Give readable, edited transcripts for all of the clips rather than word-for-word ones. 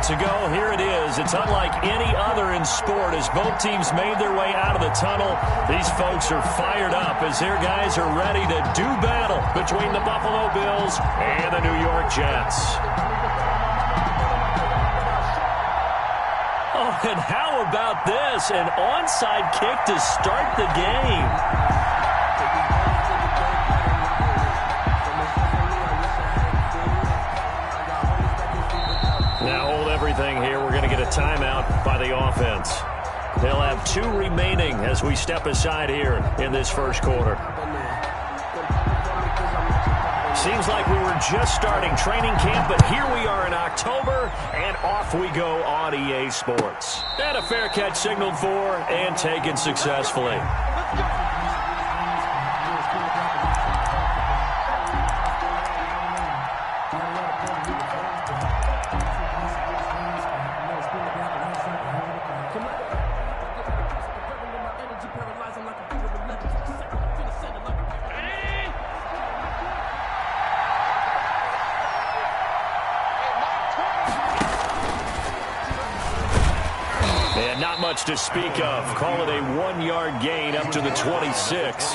minutes ago, here it is. It's unlike any other in sport as both teams made their way out of the tunnel. These folks are fired up as their guys are ready to do battle between the Buffalo Bills and the New York Jets. Oh, and how about this? An onside kick to start the game. Now hold everything here. We're going to get a timeout by the offense. They'll have 2 remaining as we step aside here in this first quarter. Seems like we were just starting training camp, but here we are in October, and off we go on EA Sports. And a fair catch signaled for and taken successfully. Not much to speak of. Call it a 1-yard gain up to the 26.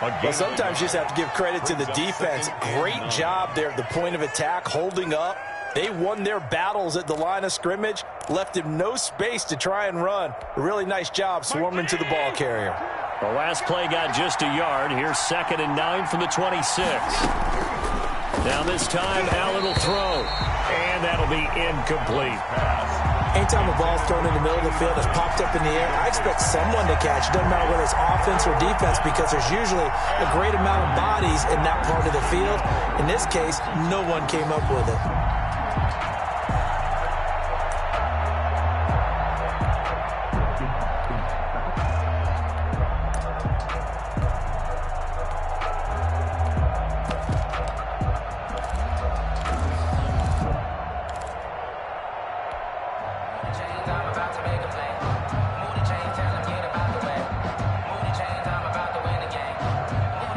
Well, sometimes you just have to give credit to the defense. Great job there at the point of attack, holding up. They won their battles at the line of scrimmage, left him no space to try and run. A really nice job swarming to the ball carrier. The last play got just a yard. Here's 2nd and 9 from the 26. Now this time, Allen will throw. And that'll be incomplete. Anytime a ball's thrown in the middle of the field, it's popped up in the air, I expect someone to catch. It doesn't matter whether it's offense or defense because there's usually a great amount of bodies in that part of the field. In this case, no one came up with it.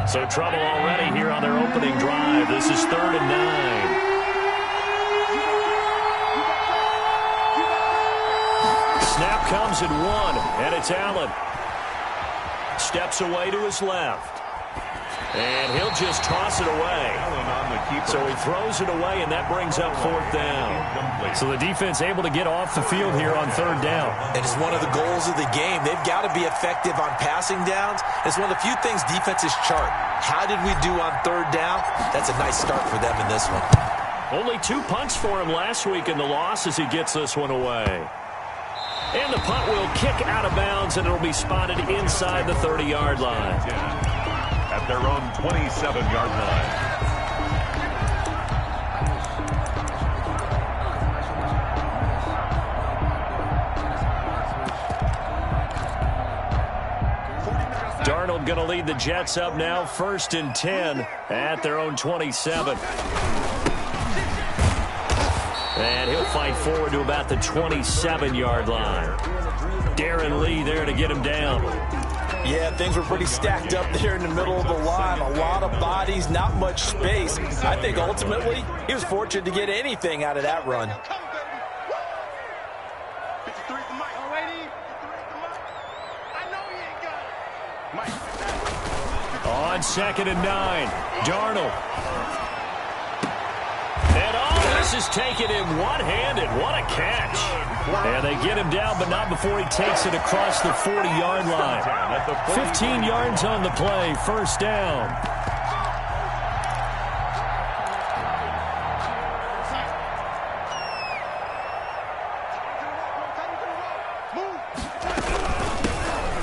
So trouble already here on their opening drive. This is 3rd and 9. Snap comes at 1, and it's Allen. Steps away to his left. And he'll just toss it away. So he throws it away, and that brings up 4th down. So the defense able to get off the field here on 3rd down. And it's one of the goals of the game. They've got to be effective on passing downs. It's one of the few things defenses chart. How did we do on 3rd down? That's a nice start for them in this one. Only 2 punts for him last week in the loss as he gets this one away. And the punt will kick out of bounds, and it'll be spotted inside the 30-yard line. At their own 27-yard line. Darnold going to lead the Jets up now, 1st and 10 at their own 27. And he'll fight forward to about the 27-yard line. Darren Lee there to get him down. Yeah, things were pretty stacked up there in the middle of the line. A lot of bodies, not much space. I think ultimately he was fortunate to get anything out of that run. On 2nd and 9, Darnold. And all this is taken in one-handed. What a catch. And they get him down, but not before he takes it across the 40-yard line. 15 yards on the play, 1st down.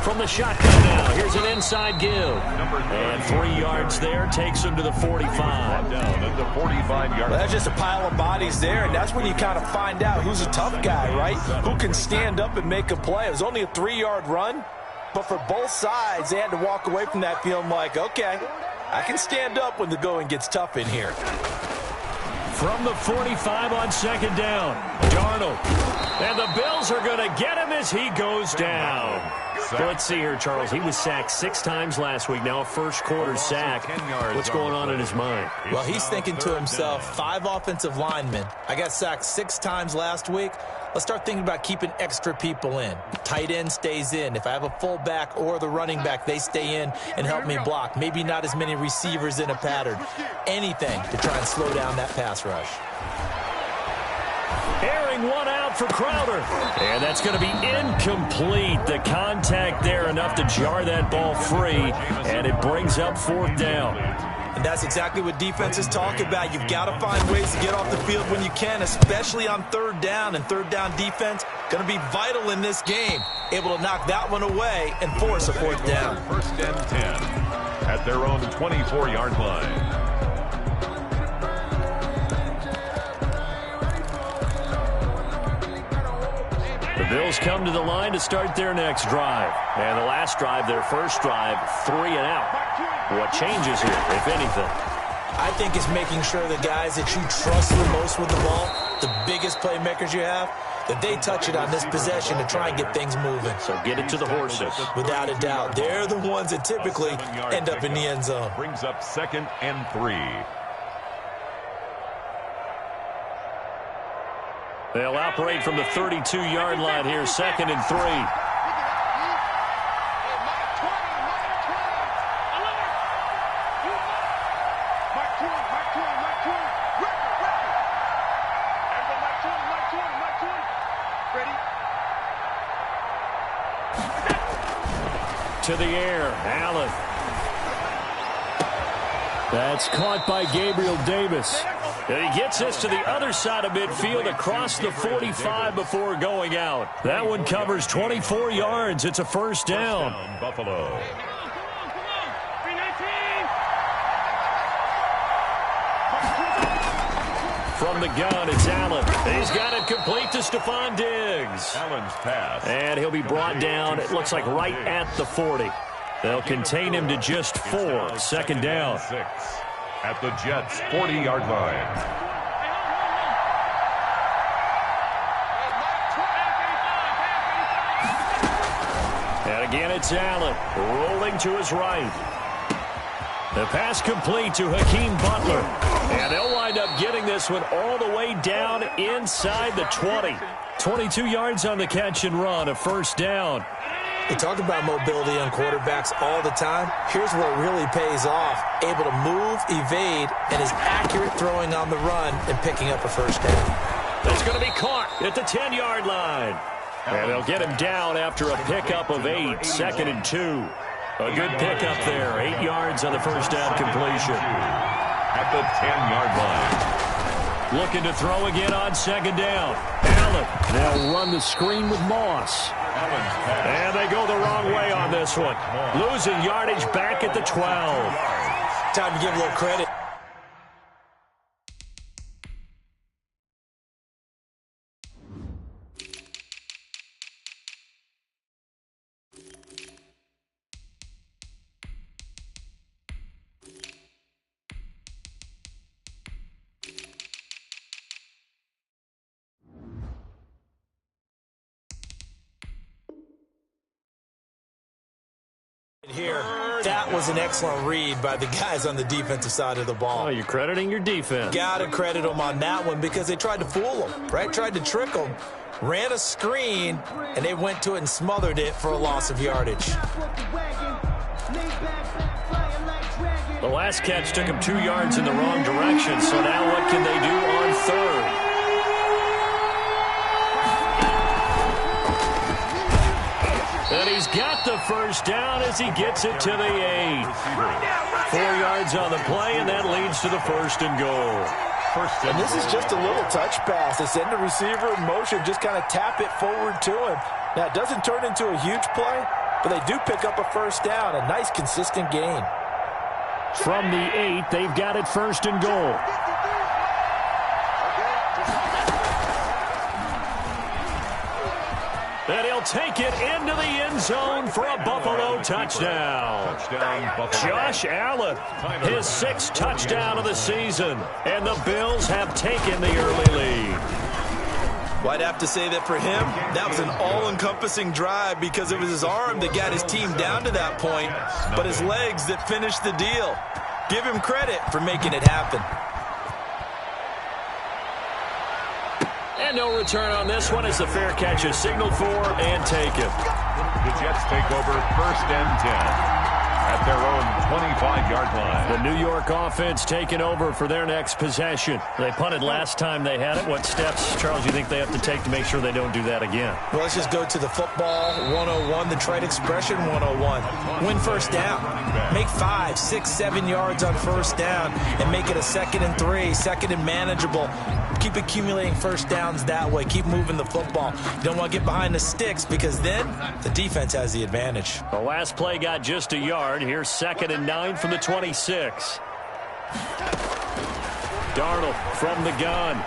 From the shotgun now, here's an inside give. And 3 yards there, takes him to the 45. Down at the 45-yard line. Well, that's just a pile of bodies there, and that's when you kind of find out who's a tough guy, right? Who can stand up and make a play. It was only a 3-yard run, but for both sides, they had to walk away from that feeling like, okay, I can stand up when the going gets tough in here. From the 45 on 2nd down, Darnold. And the Bills are going to get him as he goes down. Let's see here, Charles. He was sacked 6 times last week. Now a first-quarter sack. What's going on in his mind? Well, he's thinking to himself, 5 offensive linemen. I got sacked 6 times last week. Let's start thinking about keeping extra people in. Tight end stays in. If I have a fullback or the running back, they stay in and help me block. Maybe not as many receivers in a pattern. Anything to try and slow down that pass rush. Airing one out for Crowder. And that's going to be incomplete. The contact there enough to jar that ball free. And it brings up 4th down. And that's exactly what defenses talk about. You've got to find ways to get off the field when you can, especially on 3rd down. And 3rd down defense going to be vital in this game. Able to knock that one away and force a 4th down. 1st and 10 at their own 24-yard line. The Bills come to the line to start their next drive. And the last drive, their first drive, 3 and out. What changes here, if anything? I think it's making sure the guys that you trust the most with the ball, the biggest playmakers you have, that they touch it on this possession to try and get things moving. So get it to the horses. Without a doubt. They're the ones that typically end up in the end zone. Brings up 2nd and 3. They'll operate from the 32-yard line here, 2nd and 3. To the air, Allen. That's caught by Gabriel Davis. And he gets this to the other side of midfield across the 45 before going out. That one covers 24 yards. It's a 1st down. Buffalo. From the gun, it's Allen. He's got it complete to Stephon Diggs. Allen's pass. And he'll be brought down, it looks like right at the 40. They'll contain him to just 4. 2nd down. 6 at the Jets' 40-yard line. And again, it's Allen rolling to his right. The pass complete to Hakeem Butler. And they'll wind up getting this one all the way down inside the 20. 22 yards on the catch and run, a 1st down. We talk about mobility on quarterbacks all the time. Here's where it really pays off. Able to move, evade, and is accurate throwing on the run and picking up a 1st down. That's going to be caught at the 10-yard line. And they'll get him down after a pickup of 8, 2nd and 2. A good pickup there, 8 yards on the 1st down completion. At the 10-yard line. Looking to throw again on 2nd down. Allen, they'll run the screen with Moss. And they go the wrong way on this one. Losing yardage back at the 12. Time to give a little credit. Here, that was an excellent read by the guys on the defensive side of the ball. Oh, you're crediting your defense. Got to credit them on that one because they tried to fool them, right? Tried to trick them, ran a screen, and they went to it and smothered it for a loss of yardage. The last catch took him 2 yards in the wrong direction, so now what can they do on 3rd? And he's got the 1st down as he gets it to the 8. 4 yards on the play, and that leads to the 1st and goal. And this is just a little touch pass. They send the receiver in motion, just kind of tap it forward to him. Now, it doesn't turn into a huge play, but they do pick up a 1st down, a nice, consistent gain. From the 8, they've got it 1st and goal. And he'll take it into the end zone for a Buffalo touchdown. Josh Allen, his 6th touchdown of the season. And the Bills have taken the early lead. Well, I'd have to say that for him, that was an all-encompassing drive because it was his arm that got his team down to that point, but his legs that finished the deal. Give him credit for making it happen. And no return on this one as the fair catch is signaled for and taken. The Jets take over 1st and 10 at their own 25-yard line. The New York offense taking over for their next possession. They punted last time they had it. What steps, Charles, you think they have to take to make sure they don't do that again? Well, let's just go to the football 101, the trade expression 101. Win first down. Make 5, 6, 7 yards on first down and make it a 2nd and 3, 2nd and manageable. Keep accumulating first downs that way. Keep moving the football. You don't want to get behind the sticks because then the defense has the advantage. The last play got just a yard. Here's 2nd and 9 from the 26. Darnold from the gun.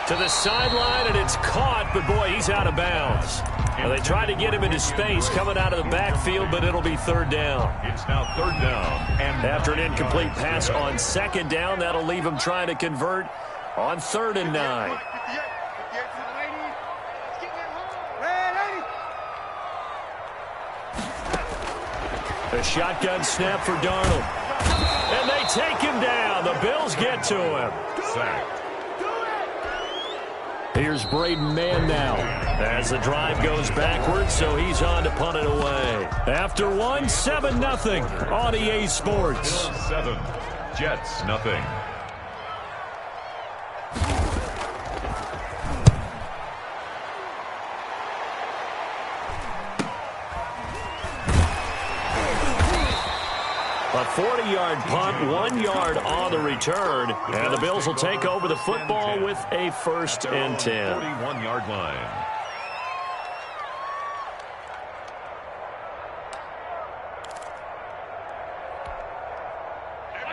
To the sideline, and it's caught, but boy, he's out of bounds. Well, they tried to get him into space coming out of the backfield, but it'll be 3rd down. It's now 3rd down. And after an incomplete pass on 2nd down, that'll leave him trying to convert on 3rd and 9. A shotgun snap for Darnold. And they take him down. The Bills get to him. Sacked. Here's Braden Mann now as the drive goes backwards, so he's on to punt it away. After one, 7-0 on EA Sports. 7, Jets nothing. A 40-yard punt, 1 yard on the return, and the Bills will take over the football with a 1st and 10. 41-yard line.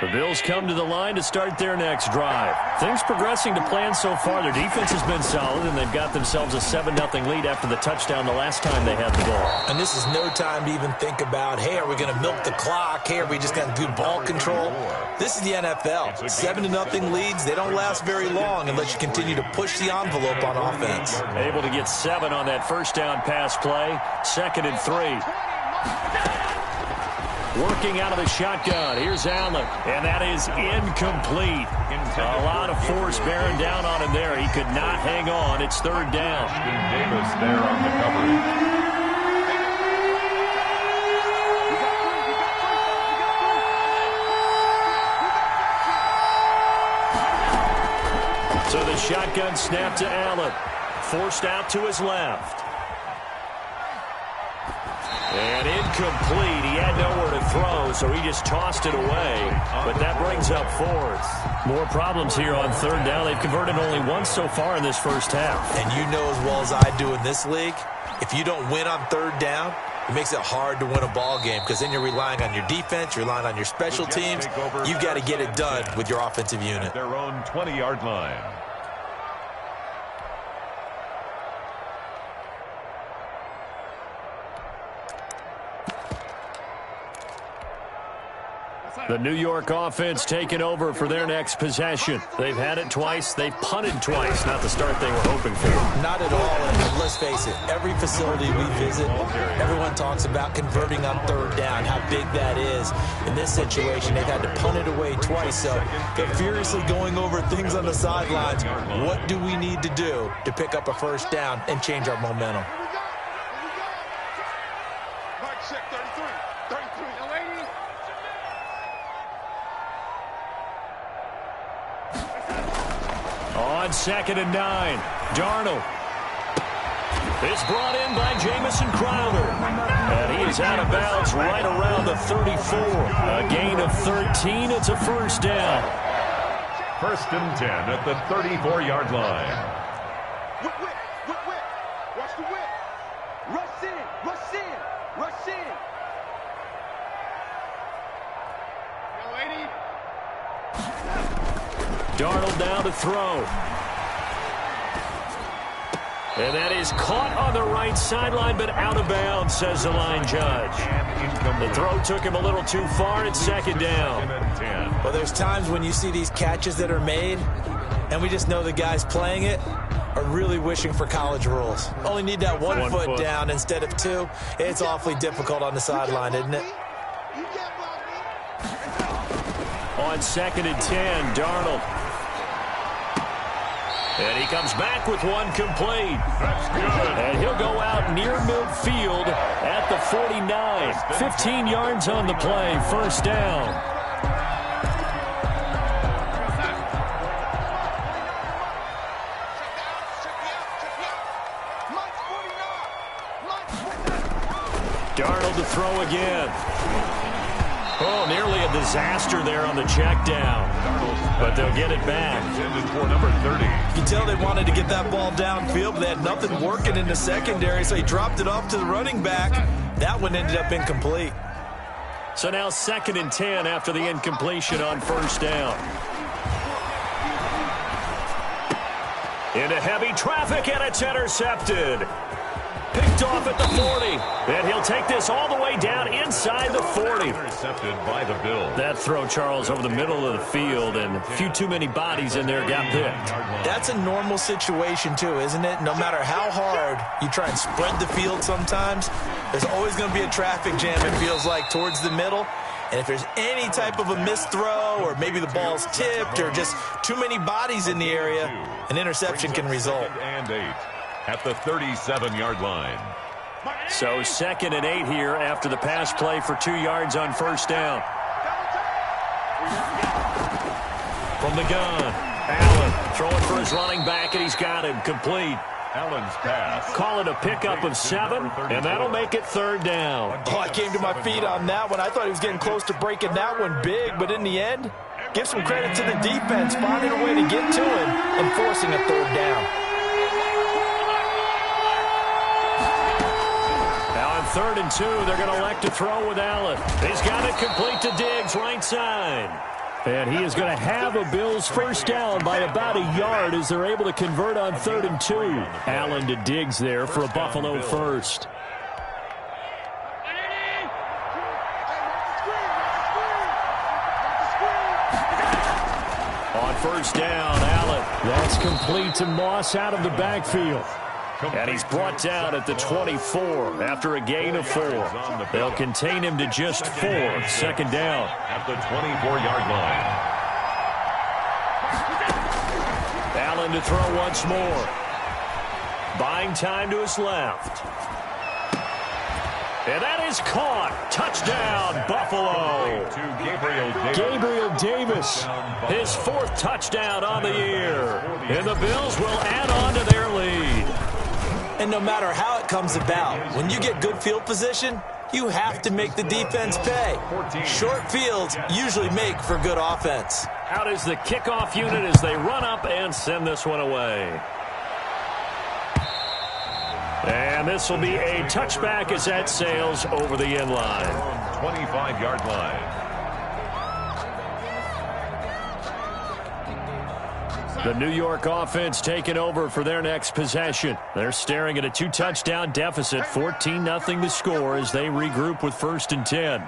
The Bills come to the line to start their next drive. Things progressing to plan so far. Their defense has been solid, and they've got themselves a 7-0 lead after the touchdown the last time they had the ball. And this is no time to even think about, hey, are we going to milk the clock? Hey, are we just going to do ball control? This is the NFL. 7-0 leads, they don't last very long unless you continue to push the envelope on offense. Able to get 7 on that first down pass play. 2nd and 3. Working out of the shotgun. Here's Allen. And that is incomplete. A lot of force bearing down on him there. He could not hang on. It's 3rd down. Davis there on the coverage. So the shotgun snap to Allen. Forced out to his left. And incomplete. He had nowhere to throw, so he just tossed it away. But that brings up 4th. More problems here on 3rd down. They've converted only once so far in this first half. And you know as well as I do in this league, if you don't win on 3rd down, it makes it hard to win a ball game because then you're relying on your defense, you're relying on your special teams. You've got to get it done with your offensive unit. Their own 20-yard line. The New York offense taking over for their next possession. They've had it twice. They've punted twice. Not the start they were hoping for. Not at all. And let's face it, every facility we visit, everyone talks about converting on 3rd down, how big that is. In this situation, they've had to punt it away twice. So they're furiously going over things on the sidelines. What do we need to do to pick up a 1st down and change our momentum? On 2nd and 9, Darnold. It's brought in by Jamison Crowder. And he is out of bounds right around the 34. A gain of 13. It's a 1st down. 1st and 10 at the 34-yard line. Whip. Watch the whip. Rush in. Darnold now to throw. And that is caught on the right sideline, but out of bounds, says the line judge. The throw took him a little too far. It's 2nd down. Well, there's times when you see these catches that are made, and we just know the guy's playing it. are really wishing for college rules. Only need that one foot down instead of two. It's awfully difficult on the sideline, isn't it? On 2nd and 10, Darnold. And he comes back with one complete. That's good. And he'll go out near midfield at the 49. 15 yards on the play, first down. Darnold to throw again. Oh, nearly a disaster there on the check down. But they'll get it back. Intended for number 30. You can tell they wanted to get that ball downfield, but they had nothing working in the secondary, so he dropped it off to the running back. That one ended up incomplete. So now 2nd and 10 after the incompletion on first down. Into heavy traffic, and it's intercepted. Picked off at the 40. And he'll take this all the way down inside the 40. Intercepted by the Bills. That throw, Charles, over the middle of the field, and a few too many bodies in there got picked. That's a normal situation, too, isn't it? No matter how hard you try and spread the field sometimes, there's always going to be a traffic jam, it feels like, towards the middle. And if there's any type of a missed throw, or maybe the ball's tipped, or just too many bodies in the area, an interception can result. And 8 at the 37-yard line. So 2nd and 8 here after the pass play for 2 yards on first down. From the gun, Allen throwing for his running back, and he's got him complete. Allen's pass. Call it a pickup of 7, and that'll make it 3rd down. Oh, I came to my feet on that one. I thought he was getting close to breaking that one big, but in the end, give some credit to the defense, finding a way to get to him and forcing a 3rd down. Now on 3rd and 2, they're going to elect to throw with Allen. He's got it complete to Diggs, right side. And he is going to have a Bills first down by about a yard as they're able to convert on 3rd and 2. Allen to Diggs there for a Buffalo first. On first down, Allen. That's complete to Moss out of the backfield. And he's brought down at the 24 after a gain of 4. They'll contain him to just 4. 2nd down. At the 24-yard line. Allen to throw once more. Buying time to his left. And that is caught. Touchdown, Buffalo. Gabriel Davis, his 4th touchdown on the year. And the Bills will add on to their lead. And no matter how it comes about, when you get good field position, you have to make the defense pay. Short fields usually make for good offense. Out is the kickoff unit as they run up and send this one away. And this will be a touchback as that sails over the end line. 25-yard line. The New York offense taking over for their next possession. They're staring at a 2-touchdown deficit, 14-0 the score as they regroup with 1st and 10.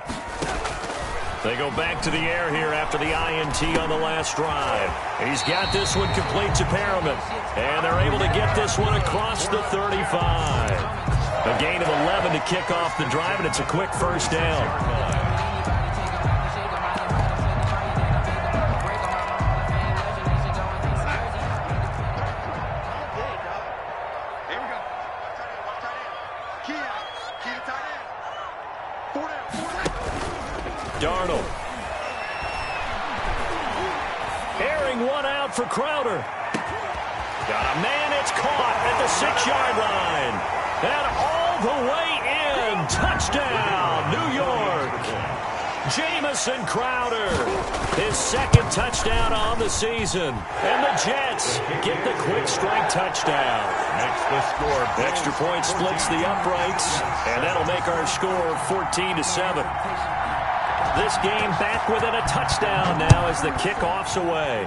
They go back to the air here after the INT on the last drive. He's got this one complete to Perriman. And they're able to get this one across the 35. A gain of 11 to kick off the drive, and it's a quick first down. Darnold. Airing one out for Crowder. Got a man, it's caught at the 6-yard line. And all the way in. Touchdown, New York. Jamison Crowder, his 2nd touchdown on the season. And the Jets get the quick strike touchdown. Makes the score. Extra point splits the uprights. And that'll make our score 14-7. This game back within a touchdown now as the kickoff's away.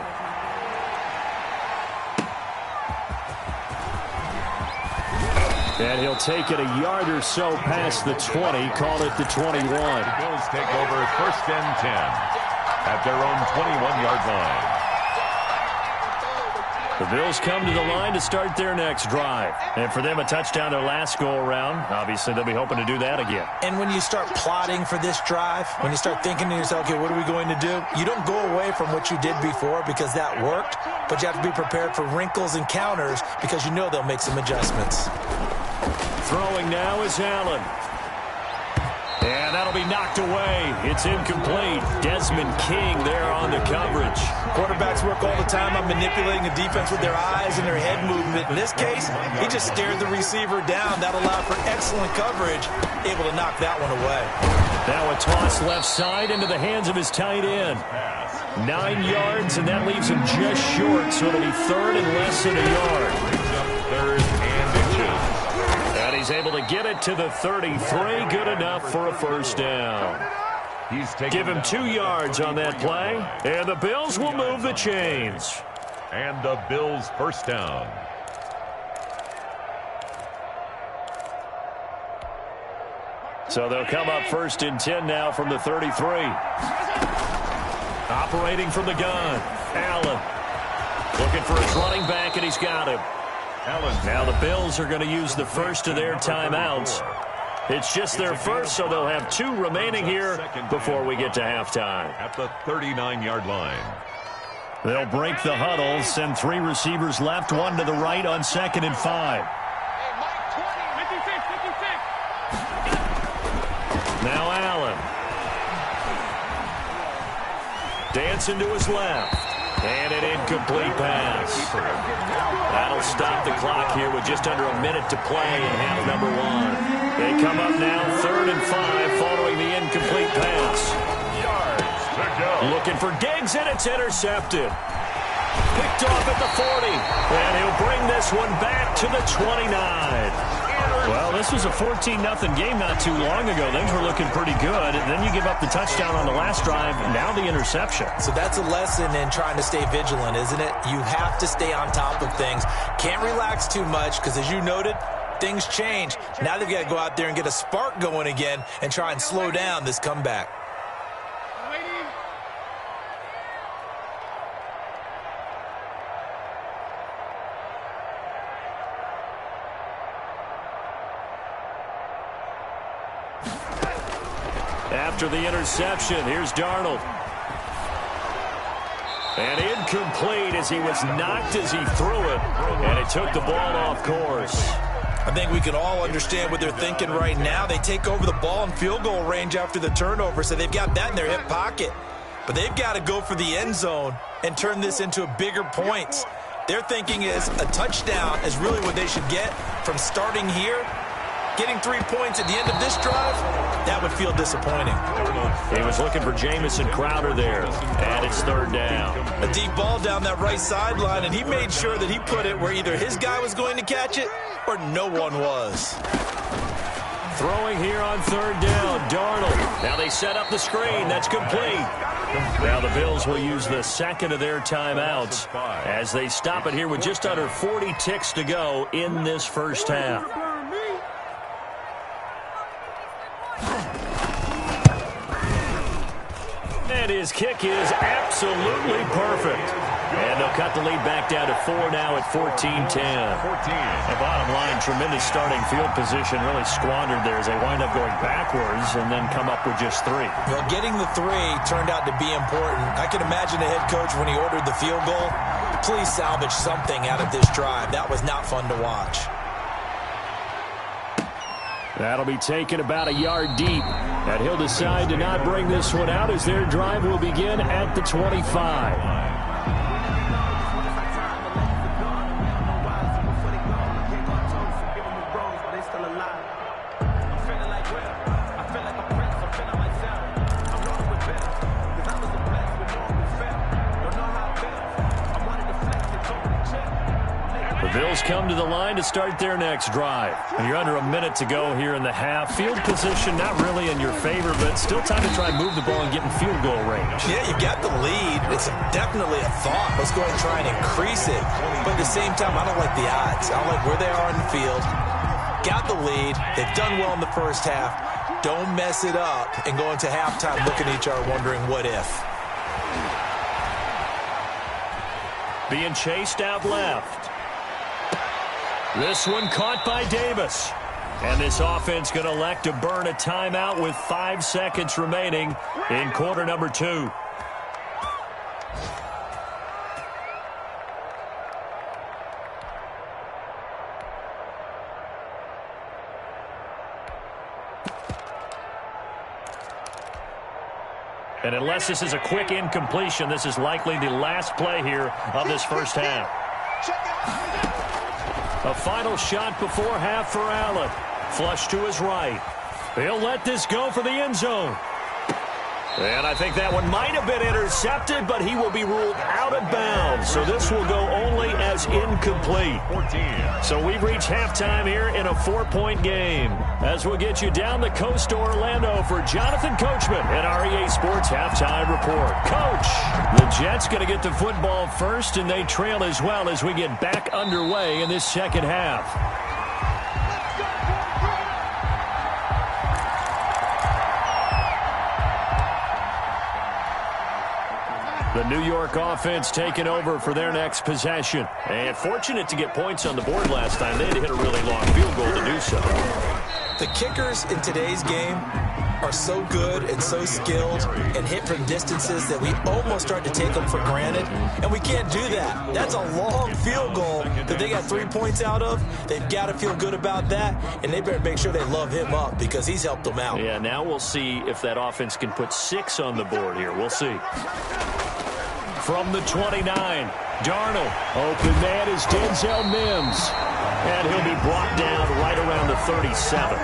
And he'll take it a yard or so past the 20, call it the 21. The Bills take over 1st and 10 at their own 21-yard line. The Bills come to the line to start their next drive. And for them, a touchdown their last go-around. Obviously, they'll be hoping to do that again. And when you start plotting for this drive, when you start thinking to yourself, okay, what are we going to do? You don't go away from what you did before because that worked, but you have to be prepared for wrinkles and counters because you know they'll make some adjustments. Throwing now is Allen. And that'll be knocked away. It's incomplete. Desmond King there on the coverage. Quarterbacks work all the time on manipulating the defense with their eyes and their head movement. In this case, he just stared the receiver down. That allowed for excellent coverage, able to knock that one away. Now a toss left side into the hands of his tight end. 9 yards, and that leaves him just short, so it'll be third and less than a yard. Third and inches. And he's able to get it to the 33. Good enough for a first down. Give him 2 yards on that play, and the Bills will move the chains. And the Bills first down. So they'll come up first and 10 now from the 33. Operating from the gun, Allen. Looking for his running back, and he's got him. Now the Bills are going to use the first of their timeouts. It's just their first, so they'll have 2 remaining here before we get to halftime. At the 39-yard line. They'll break the huddle, send 3 receivers left, 1 to the right on 2nd and 5. Now Allen. Dancing to his left. And an incomplete pass. That'll stop the clock here with just under a minute to play in half number 1. They come up now 3rd and 5 following the incomplete pass. Yards to go. Looking for Diggs, and it's intercepted. Picked off at the 40. And he'll bring this one back to the 29. Well, this was a 14-0 game not too long ago. Things were looking pretty good. And then you give up the touchdown on the last drive. Now the interception. So that's a lesson in trying to stay vigilant, isn't it? You have to stay on top of things. Can't relax too much because, as you noted, things change. Now they've got to go out there and get a spark going again and try and slow down this comeback. After the interception, here's Darnold. And incomplete as he was knocked as he threw it. And it took the ball off course. I think we can all understand what they're thinking right now. They take over the ball in field goal range after the turnover, so they've got that in their hip pocket. But they've got to go for the end zone and turn this into a bigger points. Their thinking is a touchdown is really what they should get from starting here. Getting 3 points at the end of this drive, that would feel disappointing. He was looking for Jamison Crowder there, and it's 3rd down. A deep ball down that right sideline, and he made sure that he put it where either his guy was going to catch it or no one was. Throwing here on 3rd down, Darnold. Now they set up the screen. That's complete. Now the Bills will use the 2nd of their timeouts as they stop it here with just under 40 ticks to go in this first half. And his kick is absolutely perfect. And they'll cut the lead back down to 4 now at 14-10. The bottom line, tremendous starting field position, really squandered there as they wind up going backwards and then come up with just 3. Well, getting the 3 turned out to be important. I can imagine the head coach when he ordered the field goal, please salvage something out of this drive. That was not fun to watch. That'll be taken about a yard deep. And he'll decide to not bring this one out as their drive will begin at the 25. Bills come to the line to start their next drive. And you're under a minute to go here in the half. Field position not really in your favor, but still time to try and move the ball and get in field goal range. Yeah, you got the lead. It's definitely a thought. Let's go ahead and try and increase it. But at the same time, I don't like the odds. I don't like where they are in the field. Got the lead. They've done well in the first half. Don't mess it up and go into halftime looking at each other wondering what if. being chased out left. This one caught by Davis. And this offense going to elect to burn a timeout with 5 seconds remaining in quarter number 2. And unless this is a quick incompletion, this is likely the last play here of this first half. A final shot before half for Allen. Flush to his right. He'll let this go for the end zone. And I think that one might have been intercepted, but he will be ruled out of bounds. So this will go only as incomplete. 14. So we've reached halftime here in a 4-point game. As we'll get you down the coast to Orlando for Jonathan Coachman at our EA Sports Halftime Report. Coach, the Jets going to get the football first, and they trail as well as we get back underway in this second half. The New York offense taking over for their next possession. And fortunate to get points on the board last time. They had to hit a really long field goal to do so. The kickers in today's game are so good and so skilled and hit from distances that we almost start to take them for granted. And we can't do that. That's a long field goal that they got 3 points out of. They've got to feel good about that. And they better make sure they love him up because he's helped them out. Yeah, now we'll see if that offense can put 6 on the board here. We'll see. From the 29, Darnold. Open man is Denzel Mims. And he'll be brought down right around the 37.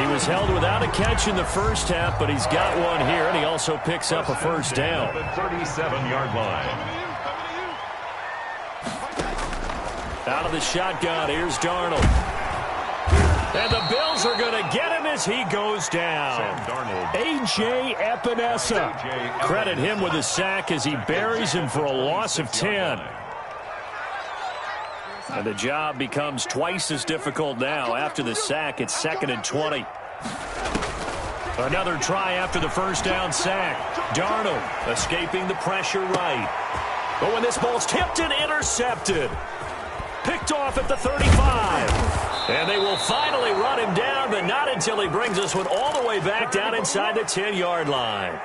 He was held without a catch in the first half, but he's got one here, and he also picks up a first down. The 37-yard line. Out of the shotgun, here's Darnold. And the Bills are going to get him as he goes down. A.J. Epinesa. Credit him with a sack as he buries him for a loss of 10. And the job becomes twice as difficult now. After the sack, it's 2nd and 20. Another try after the first down sack. Darnold escaping the pressure right. But when this ball's tipped and intercepted. Picked off at the 35. And they will finally run him down, but not until he brings this one all the way back down inside the 10-yard line.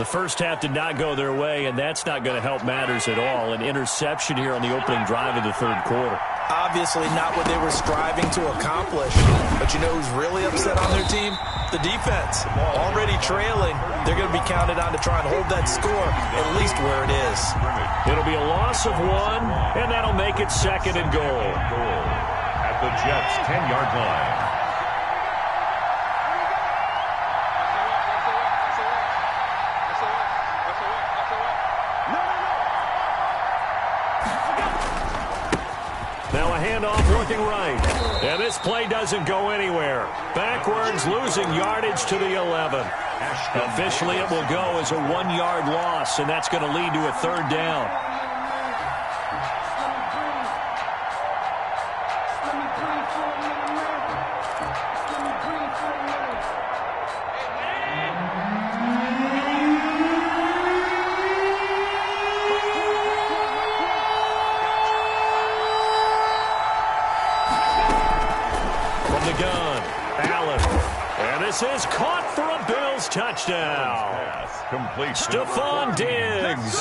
The first half did not go their way, and that's not going to help matters at all. An interception here on the opening drive of the third quarter. Obviously not what they were striving to accomplish. But you know who's really upset on their team? The defense. Already trailing. They're going to be counted on to try and hold that score at least where it is. It'll be a loss of 1, and that'll make it 2nd and goal. At the Jets' 10-yard line. Now a handoff looking right. And this play doesn't go anywhere. Backwards, losing yardage to the 11. Officially, it will go as a 1-yard loss, and that's going to lead to a 3rd down. This is caught for a Bills touchdown. Stephon Diggs,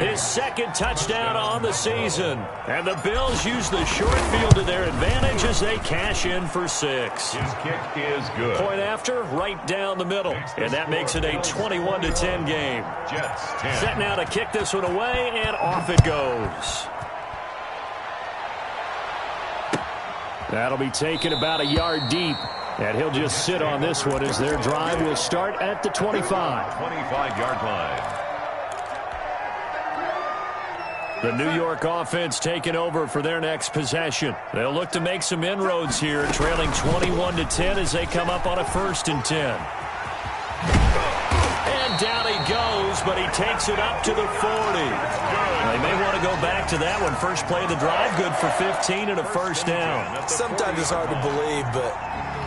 his 2nd touchdown on the season. And the Bills use the short field to their advantage as they cash in for 6. His kick is good. Point after, right down the middle. And that makes it a 21-10 game. Jets 10. Set now to kick this one away, and off it goes. That'll be taken about a yard deep. And he'll just sit on this one as their drive will start at the 25. 25-yard line. The New York offense taking over for their next possession. They'll look to make some inroads here, trailing 21-10 as they come up on a 1st and 10. And down he goes, but he takes it up to the 40. They may want to go back to that one. First play of the drive, good for 15 and a first down. Sometimes it's hard to believe, but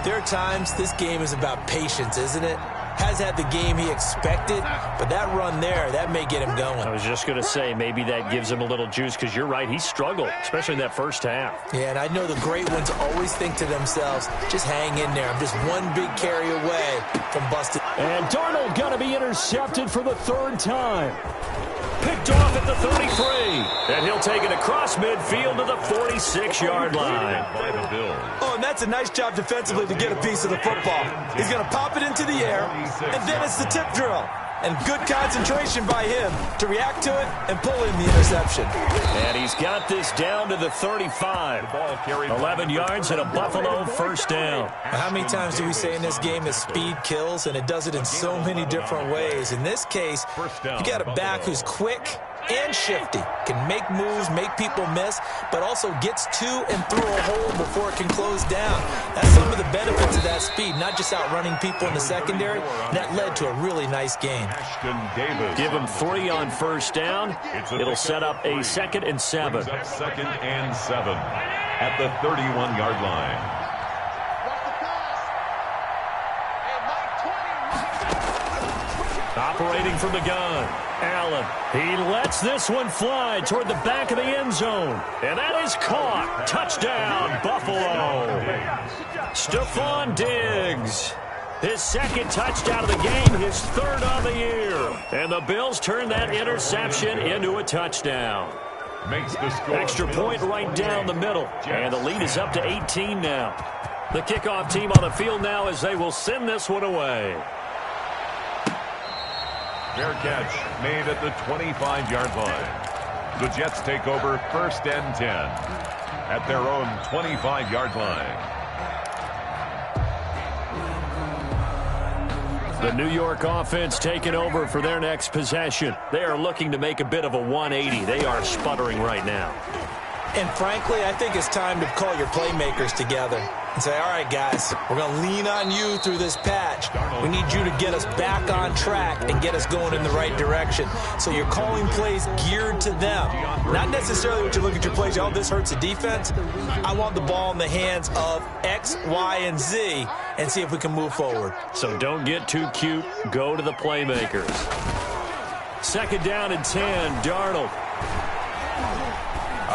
there are times this game is about patience, isn't it? has had the game he expected, but that run there, that may get him going. I was just going to say, maybe that gives him a little juice, because you're right, he struggled, especially in that first half. Yeah, and I know the great ones always think to themselves, just hang in there. I'm just one big carry away from busted. And Darnold going to be intercepted for the third time. Picked off at the 33. And he'll take it across midfield to the 46-yard line. Oh, and that's a nice job defensively to get a piece of the football. He's going to pop it into the air, and then it's the tip drill. And good concentration by him to react to it and pull in the interception. And he's got this down to the 35. 11 yards and a Buffalo first down. How many times do we say in this game that speed kills, and it does it in so many different ways? In this case, you got a back who's quick and shifty, can make moves, make people miss, but also gets to and through a hole before it can close down. That's some of the benefits of that speed, not just outrunning people in the secondary. That led to a really nice game. Give him 3 on first down. It'll set up a 2nd and 7. 2nd and 7 at the 31-yard line. Operating from the gun, Allen. He lets this one fly toward the back of the end zone. And that is caught. Touchdown, Buffalo. Stephon Diggs. His 2nd touchdown of the game, his 3rd on the year. And the Bills turn that interception into a touchdown. Makes the score. Extra point right down the middle. And the lead is up to 18 now. The kickoff team on the field now as they will send this one away. Fair catch made at the 25-yard line. The Jets take over 1st and 10 at their own 25-yard line. The New York offense taking over for their next possession. They are looking to make a bit of a 180. They are sputtering right now. And frankly, I think it's time to call your playmakers together and say, all right, guys, we're going to lean on you through this patch. We need you to get us back on track and get us going in the right direction. So you're calling plays geared to them. Not necessarily what you look at your plays, oh, this hurts the defense. I want the ball in the hands of X, Y, and Z and see if we can move forward. So don't get too cute. Go to the playmakers. 2nd down and 10, Darnold.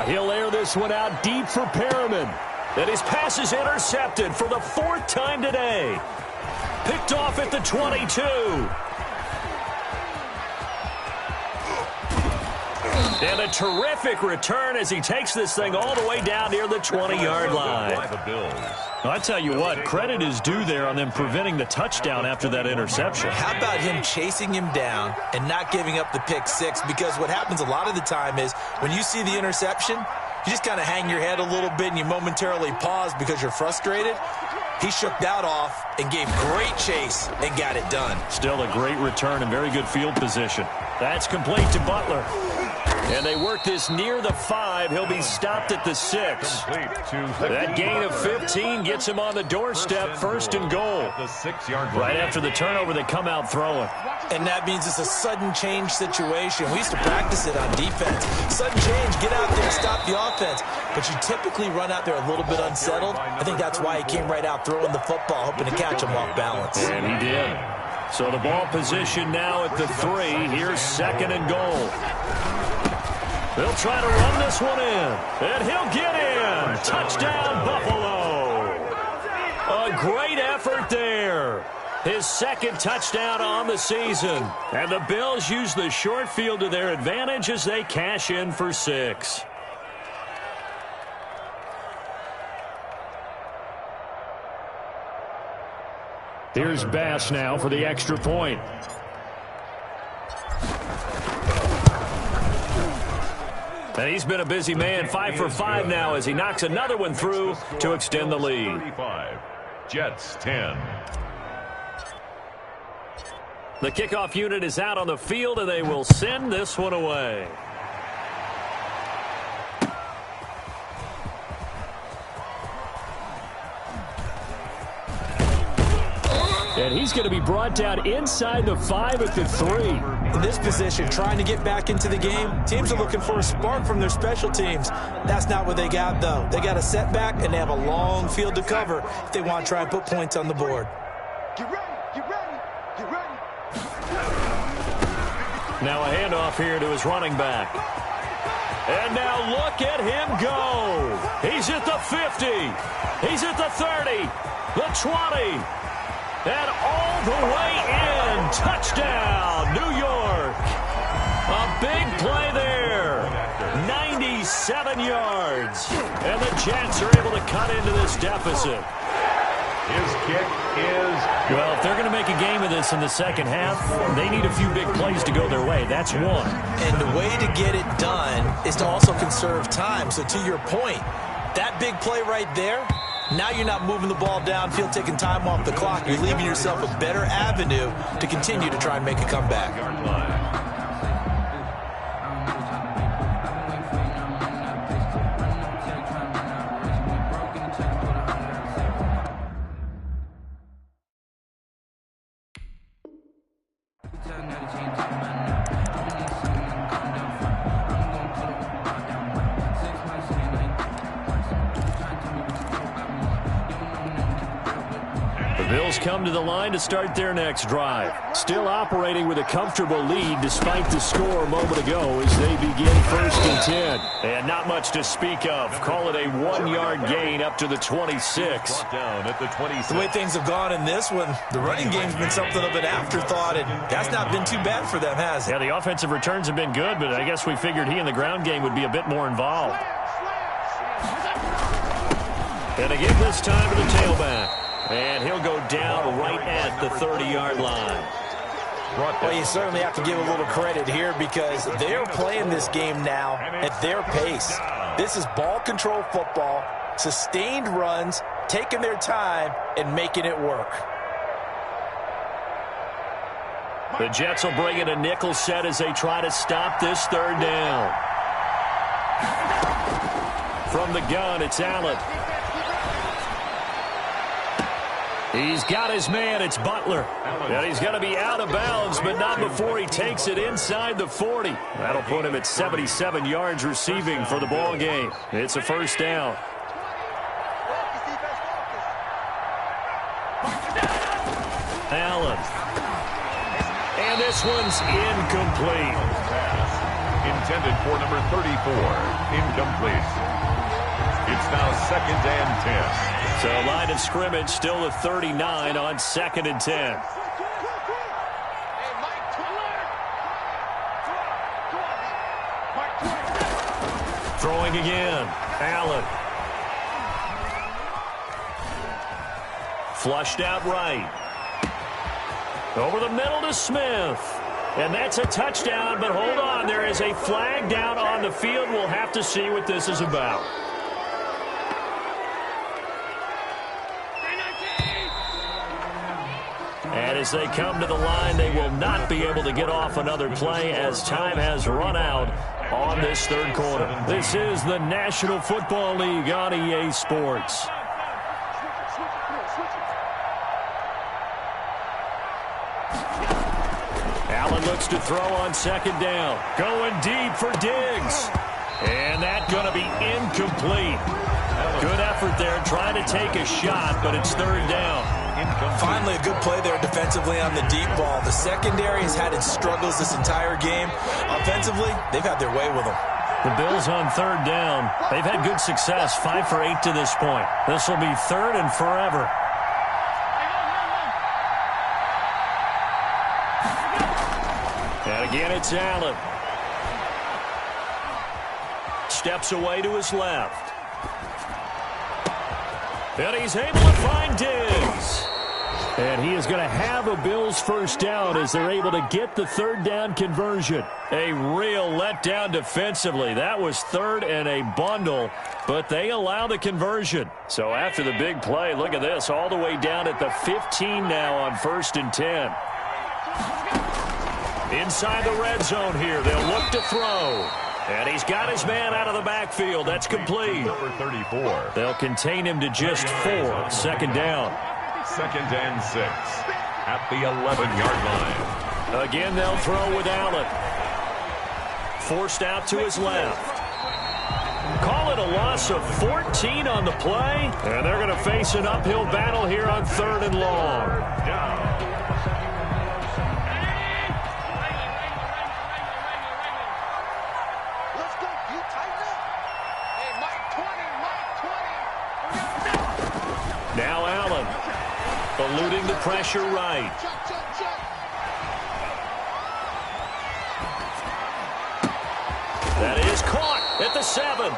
He'll air this one out deep for Perriman. And his pass is intercepted for the 4th time today. Picked off at the 22. And a terrific return as he takes this thing all the way down near the 20-yard line. I tell you what, credit is due there on them preventing the touchdown after that interception. How about him chasing him down and not giving up the pick 6? Because what happens a lot of the time is when you see the interception, you just kind of hang your head a little bit and you momentarily pause because you're frustrated. He shook that off and gave great chase and got it done. Still a great return and very good field position. That's complete to Butler. And they work this near the 5. He'll be stopped at the 6. That gain of 15 gets him on the doorstep, 1st and goal. Right after the turnover, they come out throwing. And that means it's a sudden change situation. We used to practice it on defense. Sudden change, get out there, stop the offense. But you typically run out there a little bit unsettled. I think that's why he came right out throwing the football, hoping to catch him off balance. And he did. So the ball position now at the 3. Here's 2nd and goal. They'll try to run this one in, and he'll get in. Touchdown, Buffalo. A great effort there. His 2nd touchdown on the season. And the Bills use the short field to their advantage as they cash in for 6. Here's Bass now for the extra point. And he's been a busy man, 5 for 5 now as he knocks another one through to extend the lead. 35, Jets 10. The kickoff unit is out on the field, and they will send this one away. And he's going to be brought down inside the 5 at the 3. In this position, trying to get back into the game, teams are looking for a spark from their special teams. That's not what they got, though. They got a setback, and they have a long field to cover if they want to try and put points on the board. Get ready, get ready, Get ready. Now a handoff here to his running back. And now look at him go. He's at the 50. He's at the 30. The 20. And all the way in. Touchdown, New York. A big play there. 97 yards. And the Jets are able to cut into this deficit. His kick is good. Well, if they're going to make a game of this in the second half, they need a few big plays to go their way. That's one. And the way to get it done is to also conserve time. So to your point, that big play right there, now you're not moving the ball downfield, taking time off the clock. You're leaving yourself a better avenue to continue to try and make a comeback. Bills come to the line to start their next drive. Still operating with a comfortable lead despite the score a moment ago as they begin 1st and 10. And not much to speak of. Call it a 1-yard gain up to the 26. Down at the 26. The way things have gone in this one, the running game's been something of an afterthought, and that's not been too bad for them, has it? Yeah, the offensive returns have been good, but I guess we figured he in the ground game would be a bit more involved. And again this time to the tailback. And he'll go down right at the 30-yard line. Well, you certainly have to give a little credit here because they're playing this game now at their pace. This is ball control football, sustained runs, taking their time, and making it work. The Jets will bring in a nickel set as they try to stop this 3rd down. From the gun, it's Allen. He's got his man. It's Butler. And he's going to be out of bounds, but not before he takes it inside the 40. That'll put him at 77 yards receiving for the ball game. It's a 1st down. Allen. And this one's incomplete. Intended for number 34. Incomplete. It's now 2nd and 10. So line of scrimmage still at 39 on 2nd and 10. Throwing again. Allen. Flushed out right. Over the middle to Smith. And that's a touchdown, but hold on. There is a flag down on the field. We'll have to see what this is about. And as they come to the line, they will not be able to get off another play as time has run out on this 3rd quarter. This is the National Football League on EA Sports. Allen looks to throw on 2nd down. Going deep for Diggs. And that's going to be incomplete. Good effort there trying to take a shot, but it's 3rd down. Finally, a good play there defensively on the deep ball. The secondary has had its struggles this entire game. Offensively, they've had their way with them. The Bills on 3rd down. They've had good success, 5 for 8 to this point. This will be 3rd and forever. And again, it's Allen. Steps away to his left. And he's able to find Diggs. And he is going to have a Bills 1st down as they're able to get the 3rd down conversion. A real letdown defensively. That was 3rd and a bundle, but they allow the conversion. So after the big play, look at this, all the way down at the 15 now on 1st and 10. Inside the red zone here, they'll look to throw. And he's got his man out of the backfield. That's complete. Number 34. They'll contain him to just 4. 2nd down. 2nd and 6 at the 11-yard line. Again, they'll throw with Allen. Forced out to his left. Call it a loss of 14 on the play. And they're going to face an uphill battle here on 3rd and long. Now Allen, eluding the pressure right. That is caught at the 7.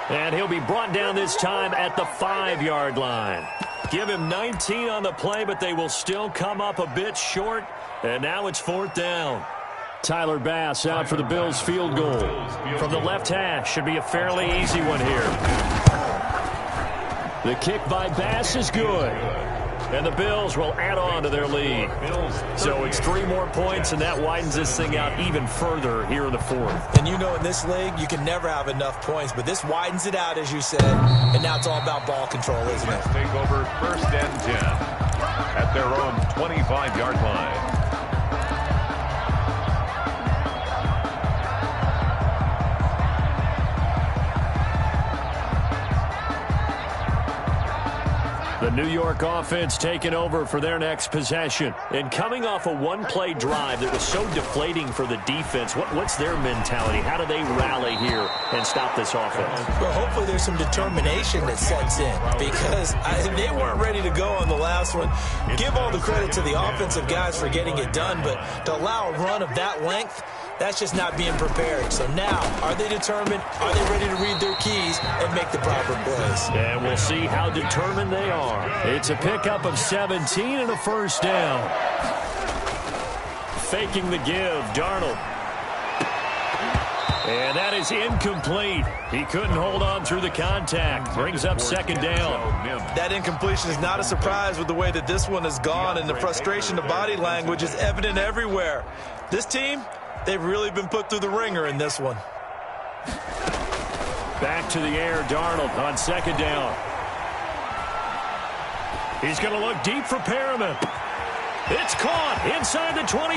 And he'll be brought down this time at the 5-yard line. Give him 19 on the play, but they will still come up a bit short. And now it's 4th down. Tyler Bass out for the Bills field goal. From the left hash, should be a fairly easy one here. The kick by Bass is good. And the Bills will add on to their lead. So it's 3 more points, and that widens this thing out even further here in the 4th. And you know in this league, you can never have enough points, but this widens it out, as you said. And now it's all about ball control, isn't it? Let's take over 1st and 10 at their own 25-yard line. The New York offense taking over for their next possession. And coming off a one-play drive that was so deflating for the defense, what's their mentality? How do they rally here and stop this offense? Well, hopefully there's some determination that sets in because they weren't ready to go on the last one. Give all the credit to the offensive guys for getting it done, but to allow a run of that length, that's just not being prepared. So now, are they determined? Are they ready to read their keys and make the proper plays? And we'll see how determined they are. It's a pickup of 17 and a 1st down. Faking the give, Darnold. And that is incomplete. He couldn't hold on through the contact. Brings up 2nd down. That incompletion is not a surprise with the way that this one has gone, and the frustration of body language is evident everywhere. This team, they've really been put through the ringer in this one. Back to the air, Darnold on 2nd down. He's going to look deep for Perriman. It's caught inside the 25.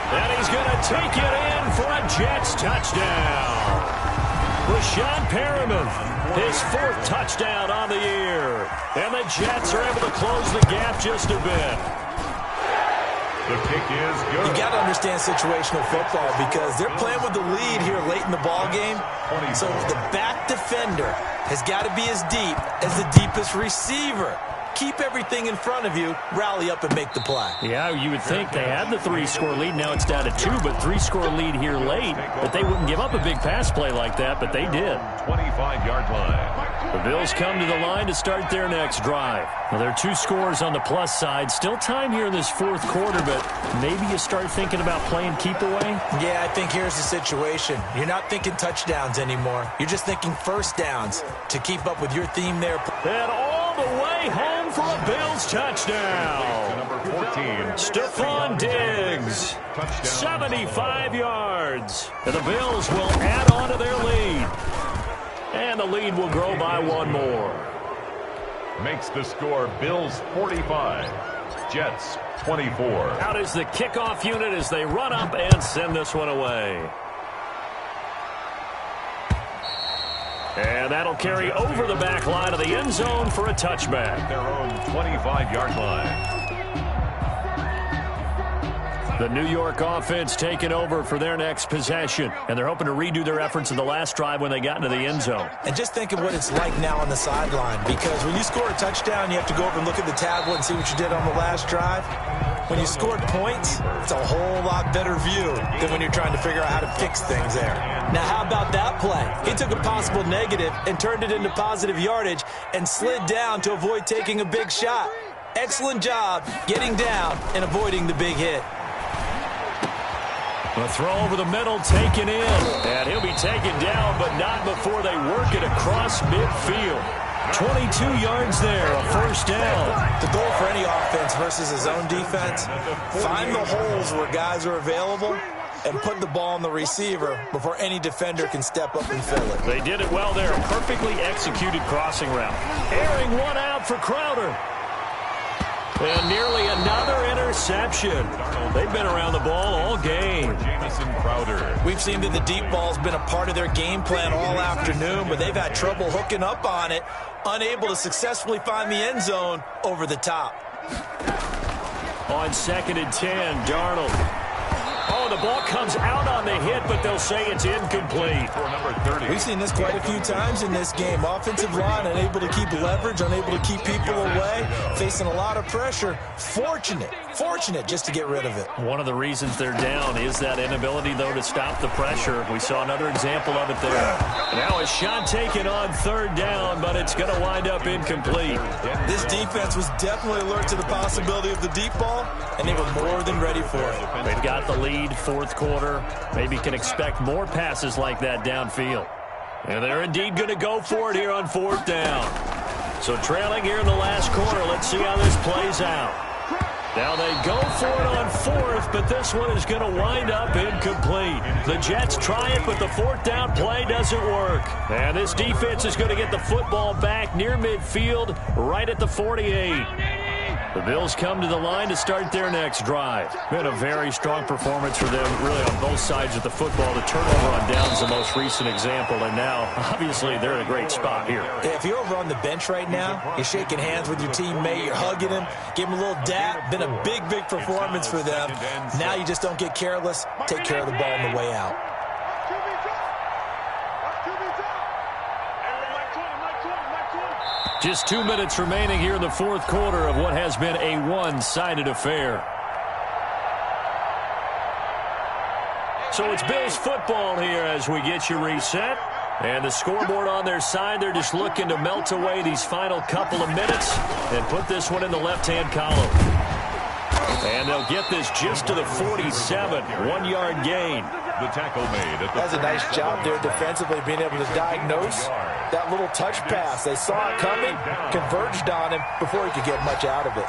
And he's going to take it in for a Jets touchdown. Rashawn Perriman, his 4th touchdown on the year. And the Jets are able to close the gap just a bit. The kick is good. You got to understand situational football because they're playing with the lead here late in the ball game. So the back defender has got to be as deep as the deepest receiver. Keep everything in front of you, rally up and make the play. Yeah, you would think they had the 3-score lead. Now it's down to 2, but 3-score lead here late. But they wouldn't give up a big pass play like that, but they did. 25-yard line. The Bills come to the line to start their next drive. Well, there are 2 scores on the plus side. Still time here in this 4th quarter, but maybe you start thinking about playing keep away? Yeah, I think here's the situation. You're not thinking touchdowns anymore. You're just thinking 1st downs to keep up with your theme there. And all the way home for a Bills touchdown. Number 14. Stephon Diggs, 75 yards. And the Bills will add on to their lead. And the lead will grow by 1 more. Makes the score Bills 45, Jets 24. Out is the kickoff unit as they run up and send this one away. And that'll carry over the back line of the end zone for a touchback. Their own 25-yard line. The New York offense taking over for their next possession. And they're hoping to redo their efforts in the last drive when they got into the end zone. And just think of what it's like now on the sideline. Because when you score a touchdown, you have to go over and look at the tablet and see what you did on the last drive. When you scored points, it's a whole lot better view than when you're trying to figure out how to fix things there. Now, how about that play? He took a possible negative and turned it into positive yardage and slid down to avoid taking a big shot. Excellent job getting down and avoiding the big hit. A throw over the middle, taken in. And he'll be taken down, but not before they work it across midfield. 22 yards there, a 1st down. The goal for any offense versus his own defense, find the holes where guys are available and put the ball on the receiver before any defender can step up and fill it. They did it well there. A perfectly executed crossing route. Airing one out for Crowder. And nearly another interception. They've been around the ball all game. Jamison Crowder. We've seen that the deep ball's been a part of their game plan all afternoon, but they've had trouble hooking up on it, unable to successfully find the end zone over the top. On 2nd and 10, Darnold. Oh, throw. The ball comes out on the hit, but they'll say it's incomplete. For number 30. We've seen this quite a few times in this game. Offensive line unable to keep leverage, unable to keep people away, facing a lot of pressure. Fortunate just to get rid of it. One of the reasons they're down is that inability, though, to stop the pressure. We saw another example of it there. Now a shot taken on third down, but it's going to wind up incomplete. This defense was definitely alert to the possibility of the deep ball, and they were more than ready for it. They've got the lead, fourth quarter. Maybe can expect more passes like that downfield. And they're indeed going to go for it here on fourth down. So trailing here in the last quarter. Let's see how this plays out. Now they go for it on fourth, but this one is going to wind up incomplete. The Jets try it, but the fourth down play doesn't work. And this defense is going to get the football back near midfield, right at the 48. The Bills come to the line to start their next drive. Been a very strong performance for them, really on both sides of the football. The turnover on downs the most recent example, and now, obviously, they're in a great spot here. Yeah, if you're over on the bench right now, you're shaking hands with your teammate, you're hugging him, give him a little dap. Been a big performance for them. Now you just don't get careless. Take care of the ball on the way out. Just 2 minutes remaining here in the fourth quarter of what has been a one-sided affair. So it's Bills football here as we get you reset. And the scoreboard on their side, they're just looking to melt away these final couple of minutes and put this one in the left-hand column. And they'll get this just to the 47, 1-yard gain. The tackle made at the That's a nice job there defensively, being able to diagnose that little touch pass. They saw it coming, converged on him before he could get much out of it.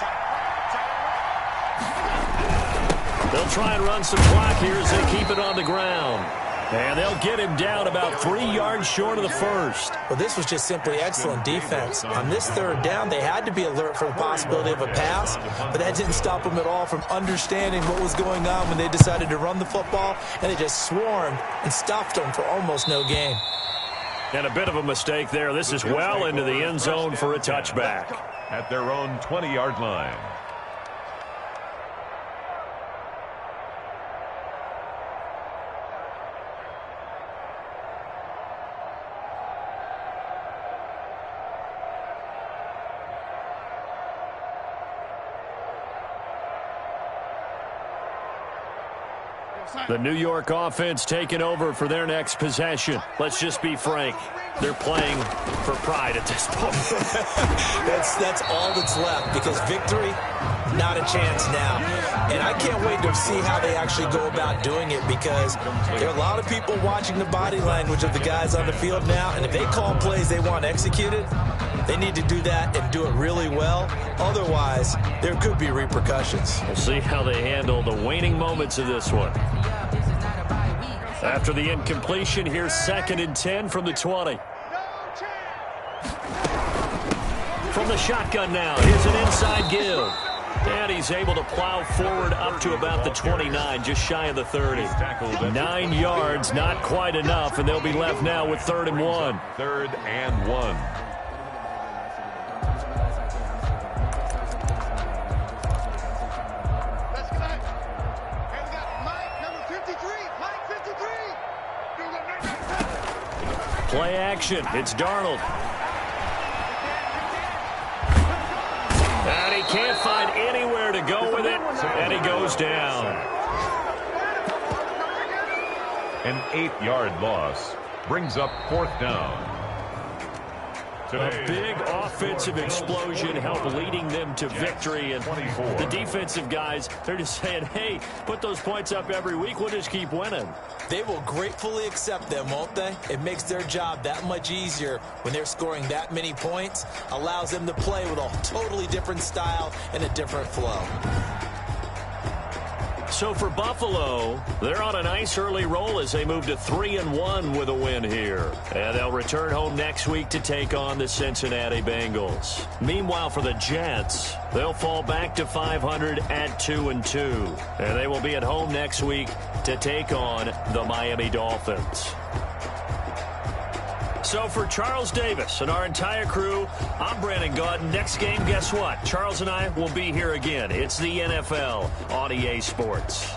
They'll try and run some clock here as they keep it on the ground. And they'll get him down about 3 yards short of the first. Well, this was just simply excellent defense. On this third down, they had to be alert for the possibility of a pass, but that didn't stop them at all from understanding what was going on when they decided to run the football, and they just swarmed and stopped them for almost no gain. And a bit of a mistake there. This is well into the end zone for a touchback. At their own 20-yard line. The New York offense taking over for their next possession. Let's just be frank. They're playing for pride at this point. That's all that's left, because victory, not a chance now. And I can't wait to see how they actually go about doing it, because there are a lot of people watching the body language of the guys on the field now, and if they call plays they want executed, they need to do that and do it really well. Otherwise, there could be repercussions. We'll see how they handle the waning moments of this one. After the incompletion, here's 2nd and 10 from the 20. From the shotgun now, here's an inside give. And he's able to plow forward up to about the 29, just shy of the 30. 9 yards, not quite enough, and they'll be left now with 3rd and 1. 3rd and 1. Play action. It's Darnold. And he can't find anywhere to go with it, and he goes down. An 8-yard loss brings up 4th down. A big offensive explosion helped leading them to victory. And the defensive guys, they're just saying, hey, put those points up every week. We'll just keep winning. They will gratefully accept them, won't they? It makes their job that much easier when they're scoring that many points. Allows them to play with a totally different style and a different flow. So for Buffalo, they're on a nice early roll as they move to 3-1 with a win here. And they'll return home next week to take on the Cincinnati Bengals. Meanwhile, for the Jets, they'll fall back to 500 at 2-2. And they will be at home next week to take on the Miami Dolphins. So for Charles Davis and our entire crew, I'm Brandon Gaudin. Next game, guess what? Charles and I will be here again. It's the NFL on EA Sports.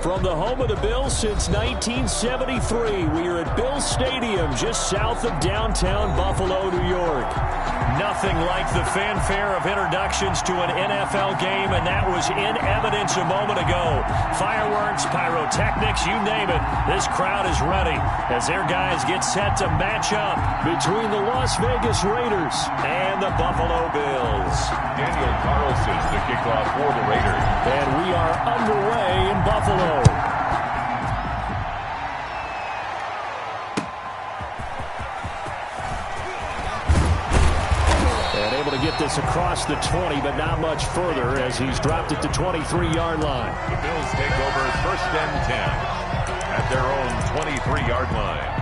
From the home of the Bills since 1973, we are at Bills Stadium just south of downtown Buffalo, New York. Nothing like the fanfare of introductions to an NFL game, and that was in evidence a moment ago. Fireworks, pyrotechnics, you name it. This crowd is ready as their guys get set to match up between the Las Vegas Raiders and the Buffalo Bills. Daniel Carlson, the kickoff for the Raiders. And we are underway in Buffalo. And able to get this across the 20, but not much further as he's dropped it to 23-yard line. The Bills take over 1st and 10 at their own 23-yard line.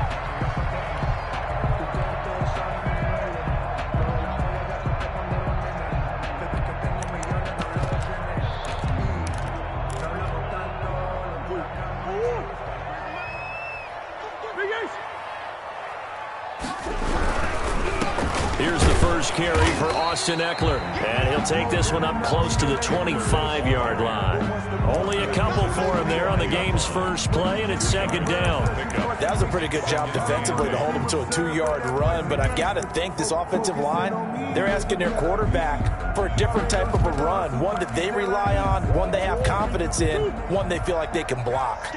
Here's the first carry for Austin Ekeler, and he'll take this one up close to the 25-yard line. Only a couple for him there on the game's first play, and it's 2nd down. That was a pretty good job defensively to hold him to a 2-yard run, but I've got to think this offensive line, they're asking their quarterback for a different type of a run, one that they rely on, one they have confidence in, one they feel like they can block.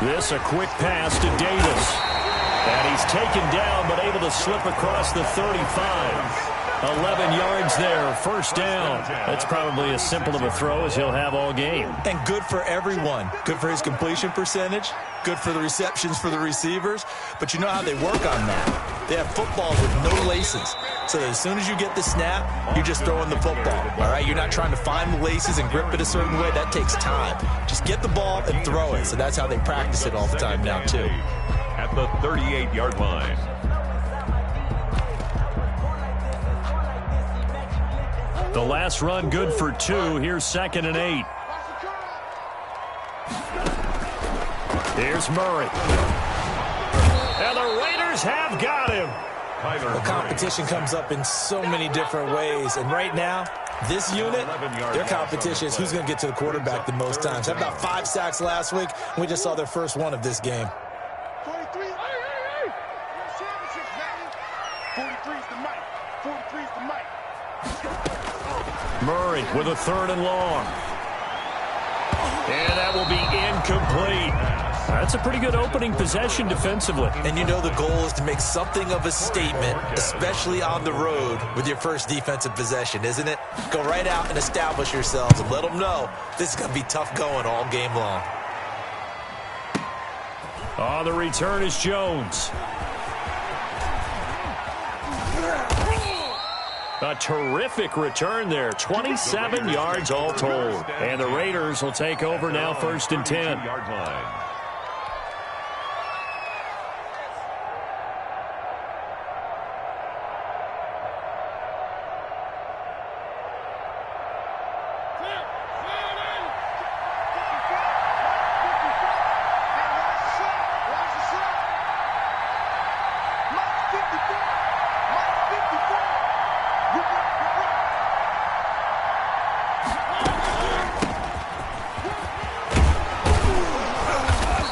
This a quick pass to Davis. And he's taken down, but able to slip across the 35. 11 yards there, 1st down. That's probably as simple of a throw as he'll have all game. And good for everyone. Good for his completion percentage. Good for the receptions for the receivers. But you know how they work on that. They have footballs with no laces. So as soon as you get the snap, you're just throwing the football. All right, you're not trying to find the laces and grip it a certain way. That takes time. Just get the ball and throw it. So that's how they practice it all the time now, too. At the 38-yard line. The last run good for 2. Here's 2nd and 8. Here's Murray. And the Raiders have got him. The competition comes up in so many different ways. And right now, this unit, their competition is who's going to get to the quarterback the most times. Had about 5 sacks last week, and we just saw their first one of this game. 43 is the mic. 43 is the mic. Murray with a 3rd and long. And that will be incomplete. That's a pretty good opening possession defensively. And you know the goal is to make something of a statement, especially on the road with your first defensive possession, isn't it? Go right out and establish yourselves and let them know this is going to be tough going all game long. On the return is Jones. A terrific return there. 27 yards all told. And the Raiders will take over now 1st and 10. Yard line.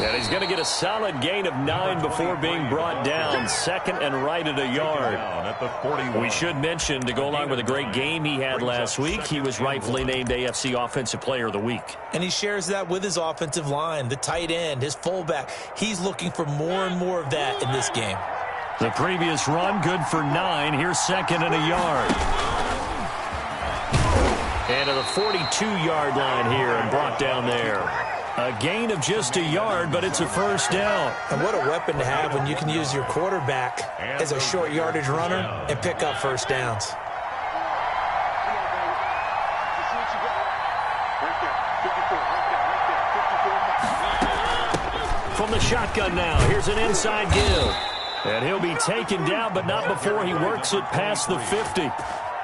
And he's going to get a solid gain of 9 before being brought down. 2nd and right at a yard. At the 41. We should mention, to go along with a great game he had last week, he was rightfully named AFC Offensive Player of the Week. And he shares that with his offensive line, the tight end, his fullback. He's looking for more and more of that in this game. The previous run, good for 9. Here's 2nd and a yard. And to the 42-yard line here and brought down there. A gain of just a yard, but it's a 1st down. And what a weapon to have when you can use your quarterback as a short yardage runner and pick up 1st downs. From the shotgun now, here's an inside give. And he'll be taken down, but not before he works it past the 50.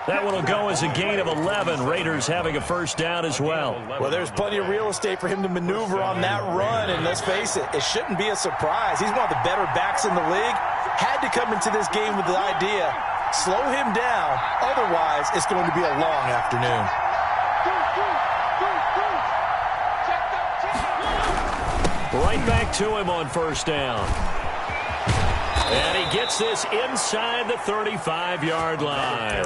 That one will go as a gain of 11. Raiders having a 1st down as well. Well, there's plenty of real estate for him to maneuver on that run, and let's face it, it shouldn't be a surprise. He's one of the better backs in the league. Had to come into this game with the idea Slow him down. Otherwise, it's going to be a long afternoon. Right back to him on first down. And he gets this inside the 35-yard line.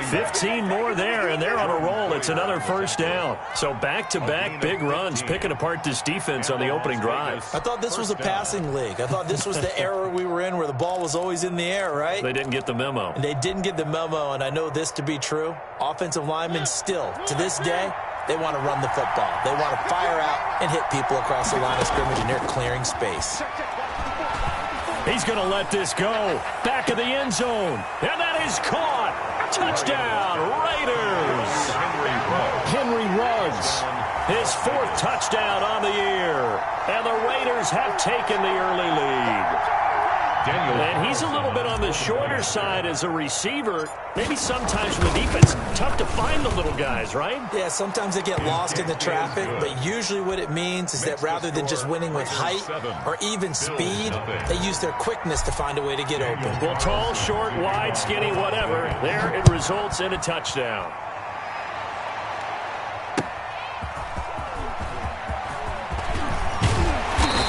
15 more there, and they're on a roll. It's another first down. So back-to-back big runs, picking apart this defense on the opening drive. I thought this was a passing league. I thought this was the era we were in where the ball was always in the air, right? They didn't get the memo. And they didn't get the memo, and I know this to be true. Offensive linemen still, to this day, they want to run the football. They want to fire out and hit people across the line of scrimmage, and they're clearing space. He's going to let this go. Back of the end zone. And that is caught. Touchdown, Raiders. Henry Ruggs. His 4th touchdown on the year. And the Raiders have taken the early lead. And he's a little bit on the shorter side as a receiver. Maybe sometimes from the defense, tough to find the little guys, right? Yeah, sometimes they get lost in the traffic, but usually what it means is that rather than just winning with height or even speed, they use their quickness to find a way to get open. Well, tall, short, wide, skinny, whatever, there it results in a touchdown.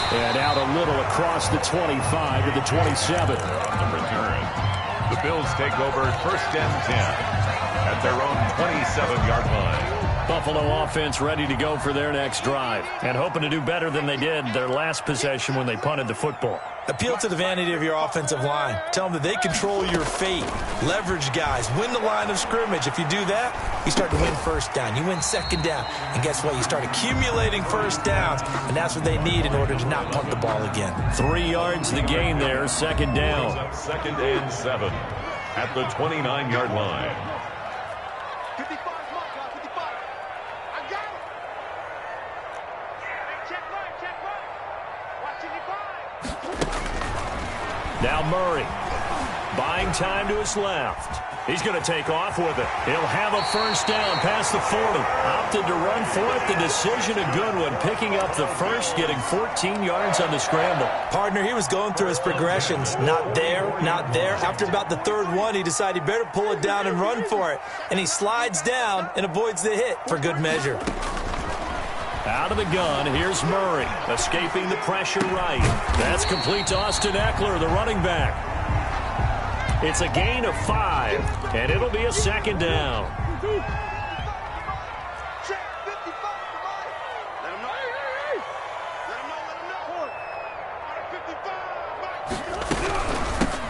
And out a little across the 25 to the 27. On the return, the Bills take over first and 10 at their own 27-yard line. Buffalo offense ready to go for their next drive and hoping to do better than they did their last possession when they punted the football. Appeal to the vanity of your offensive line. Tell them that they control your fate. Leverage guys. Win the line of scrimmage. If you do that, you start to win first down. You win second down. And guess what? You start accumulating first downs, and that's what they need in order to not punt the ball again. 3 yards the gain there, second down. Second and 7 at the 29-yard line. 55, Mark, 55. I got it. Check right. Watch it, 5. Now Murray, buying time to his left. He's going to take off with it. He'll have a first down past the 40. Opted to run for it. The decision a good one. Picking up the first, getting 14 yards on the scramble. Partner, he was going through his progressions. Not there, not there. After about the 3rd one, he decided he better pull it down and run for it. And he slides down and avoids the hit for good measure. Out of the gun, here's Murray, escaping the pressure right. That's complete to Austin Ekeler, the running back. It's a gain of 5, and it'll be a second down. Check 55. Let him know.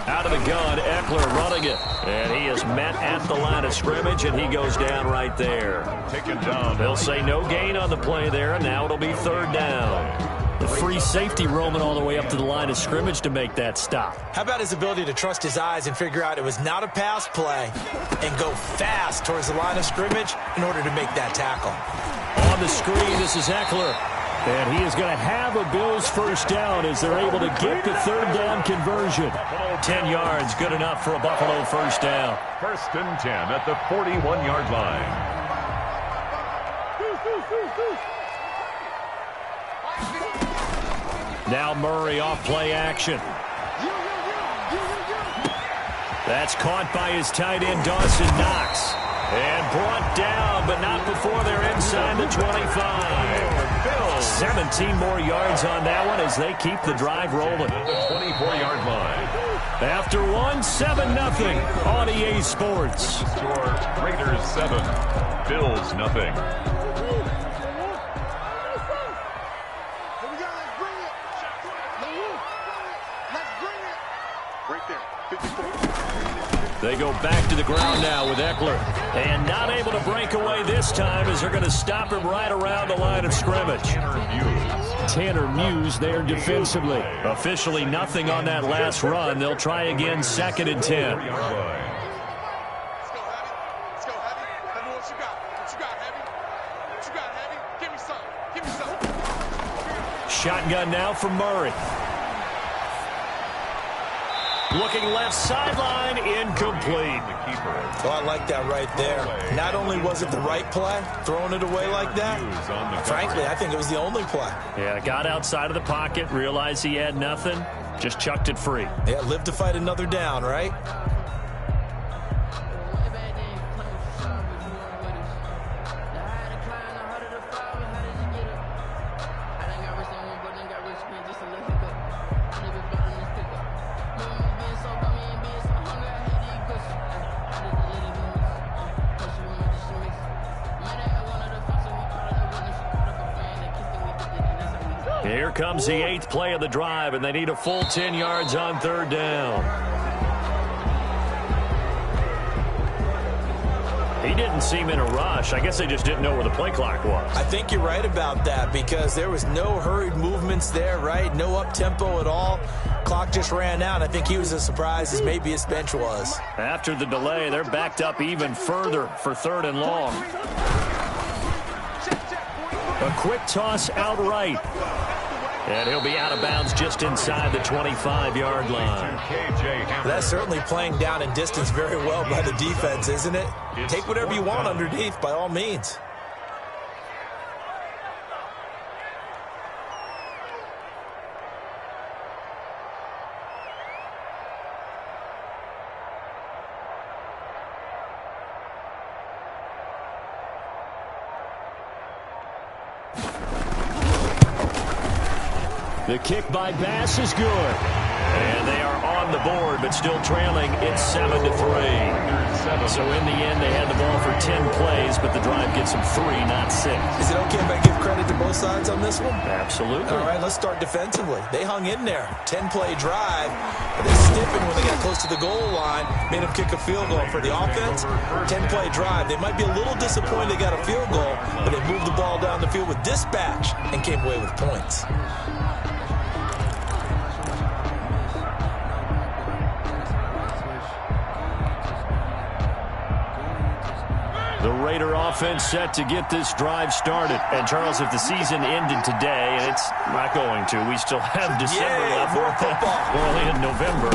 Out of the gun, Ekeler running it. And he is met at the line of scrimmage, and he goes down right there. Taken down. They'll say no gain on the play there, and now it'll be 3rd down. The free safety roaming all the way up to the line of scrimmage to make that stop. How about his ability to trust his eyes and figure out it was not a pass play and go fast towards the line of scrimmage in order to make that tackle? On the screen, this is Ekeler. And he is going to have a Bills first down as they're able to get the 3rd down conversion. 10 yards, good enough for a Buffalo first down. First and 10 at the 41-yard line. Now Murray off play action. That's caught by his tight end, Dawson Knox. And brought down, but not before they're inside the 25. 17 more yards on that one as they keep the drive rolling. The 24-yard line. After one, 7-0 on EA Sports. Score Raiders 7, Bills nothing. They go back to the ground now with Ekeler. And not able to break away this time as they're going to stop him right around the line of scrimmage. Tanner Muse there defensively. Officially nothing on that last run. They'll try again, 2nd and 10. Shotgun now from Murray. Looking left sideline, incomplete. Oh, I like that right there. Not only was it the right play, throwing it away like that, frankly, I think it was the only play. Yeah, got outside of the pocket, realized he had nothing, just chucked it free. Yeah, live to fight another down, right? Here comes the 8th play of the drive, and they need a full 10 yards on 3rd down. He didn't seem in a rush. I guess they just didn't know where the play clock was. I think you're right about that because there was no hurried movements there, right? No up-tempo at all. Clock just ran out. I think he was as surprised as maybe his bench was. After the delay, they're backed up even further for 3rd and long. A quick toss out right. And he'll be out of bounds just inside the 25-yard line. That's certainly playing down in distance very well by the defense, isn't it? Take whatever you want underneath, by all means. The kick by Bass is good. And they are on the board, but still trailing. It's 7-3. So in the end, they had the ball for 10 plays, but the drive gets them 3, not 6. Is it okay if I give credit to both sides on this one? Absolutely. All right, let's start defensively. They hung in there. 10-play drive. But they stiffened when they got close to the goal line. Made them kick a field goal. For the offense, 10-play drive. They might be a little disappointed they got a field goal, but they moved the ball down the field with dispatch and came away with points. The Raider offense set to get this drive started. And, Charles, if the season ended today, and it's not going to, we still have December left. More football. We're only in November.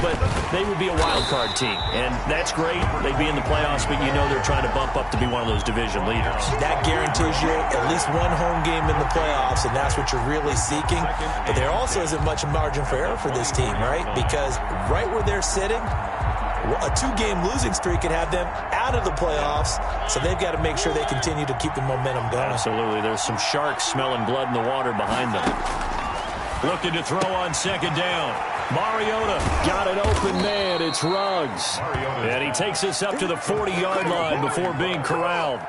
But they would be a wild card team. And that's great. They'd be in the playoffs, but you know they're trying to bump up to be one of those division leaders. That guarantees you at least one home game in the playoffs, and that's what you're really seeking. But there also isn't much margin for error for this team, right? Because right where they're sitting, a 2-game losing streak could have them out of the playoffs, so they've got to make sure they continue to keep the momentum going. Absolutely. There's some sharks smelling blood in the water behind them. Looking to throw on 2nd down. Mariota got an open man. It's Ruggs. And he takes us up to the 40-yard line before being corralled.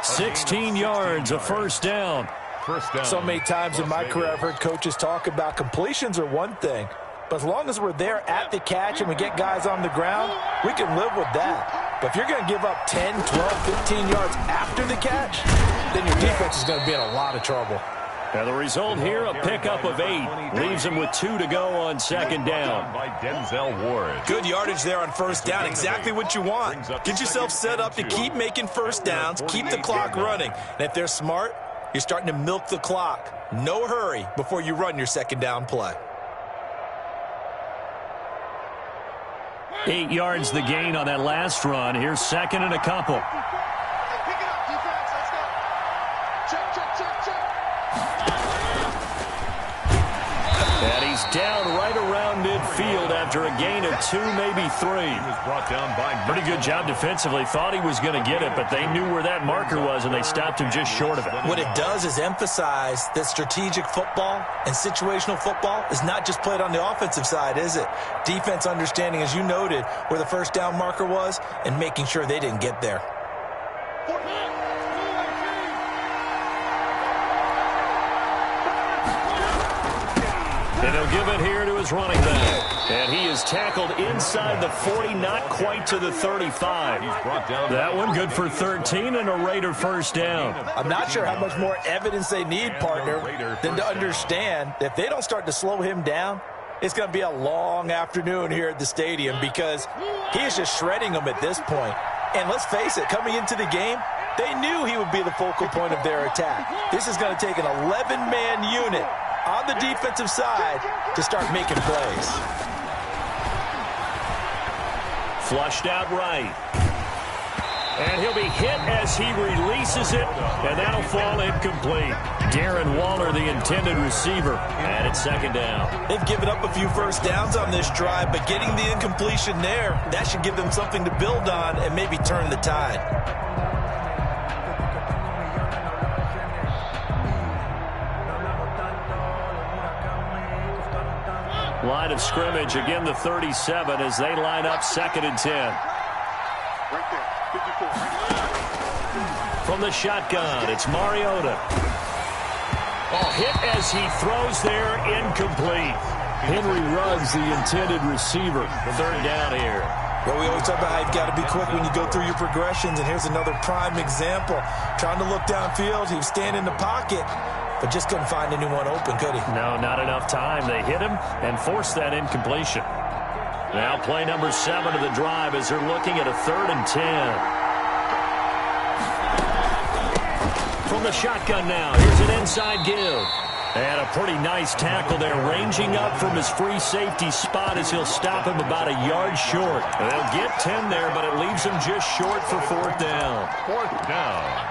16 yards, a 1st down. So many times in my career I've heard coaches talk about completions are one thing. But as long as we're there at the catch and we get guys on the ground, we can live with that. But if you're going to give up 10, 12, 15 yards after the catch, then your defense is going to be in a lot of trouble. Now the result here, a pickup of 8. Leaves them with 2 to go on 2nd down. By Denzel Ward. Good yardage there on 1st down. Exactly what you want. Get yourself set up to keep making 1st downs, keep the clock running. And if they're smart, you're starting to milk the clock. No hurry before you run your 2nd down play. 8 yards the gain on that last run. Here's 2nd and a couple. Pick it up, defense. Let's go. Check. And he's down right around midfield after a gain of 2, maybe 3. He was brought down by Pretty good job defensively. Thought he was going to get it, but they knew where that marker was, and they stopped him just short of it. What it does is emphasize that strategic football and situational football is not just played on the offensive side, is it? Defense understanding, as you noted, where the 1st down marker was and making sure they didn't get there. And he'll give it here to his running back. And he is tackled inside the 40, not quite to the 35. He's brought down. That one good for 13 and a Raider 1st down. I'm not sure how much more evidence they need, partner, than to understand that if they don't start to slow him down, it's going to be a long afternoon here at the stadium because he is just shredding them at this point. And let's face it, coming into the game, they knew he would be the focal point of their attack. This is going to take an 11-man unit on the defensive side to start making plays. Flushed out right. And he'll be hit as he releases it, and that'll fall incomplete. Darren Waller, the intended receiver, and it's 2nd down. They've given up a few 1st downs on this drive, but getting the incompletion there, that should give them something to build on and maybe turn the tide. Line of scrimmage, again the 37 as they line up 2nd and 10. Right there, 54. From the shotgun, it's Mariota. Oh, hit as he throws there, incomplete. Henry Ruggs, the intended receiver. Third down here. Well, we always talk about how you've got to be quick when you go through your progressions, and here's another prime example. Trying to look downfield, he was standing in the pocket, but just couldn't find anyone open, could he? No, not enough time. They hit him and forced that incompletion. Now play number 7 of the drive as they're looking at a 3rd and 10. From the shotgun now, here's an inside give. And a pretty nice tackle there, ranging up from his free safety spot as he'll stop him about a yard short. They'll get 10 there, but it leaves him just short for 4th down. 4th down.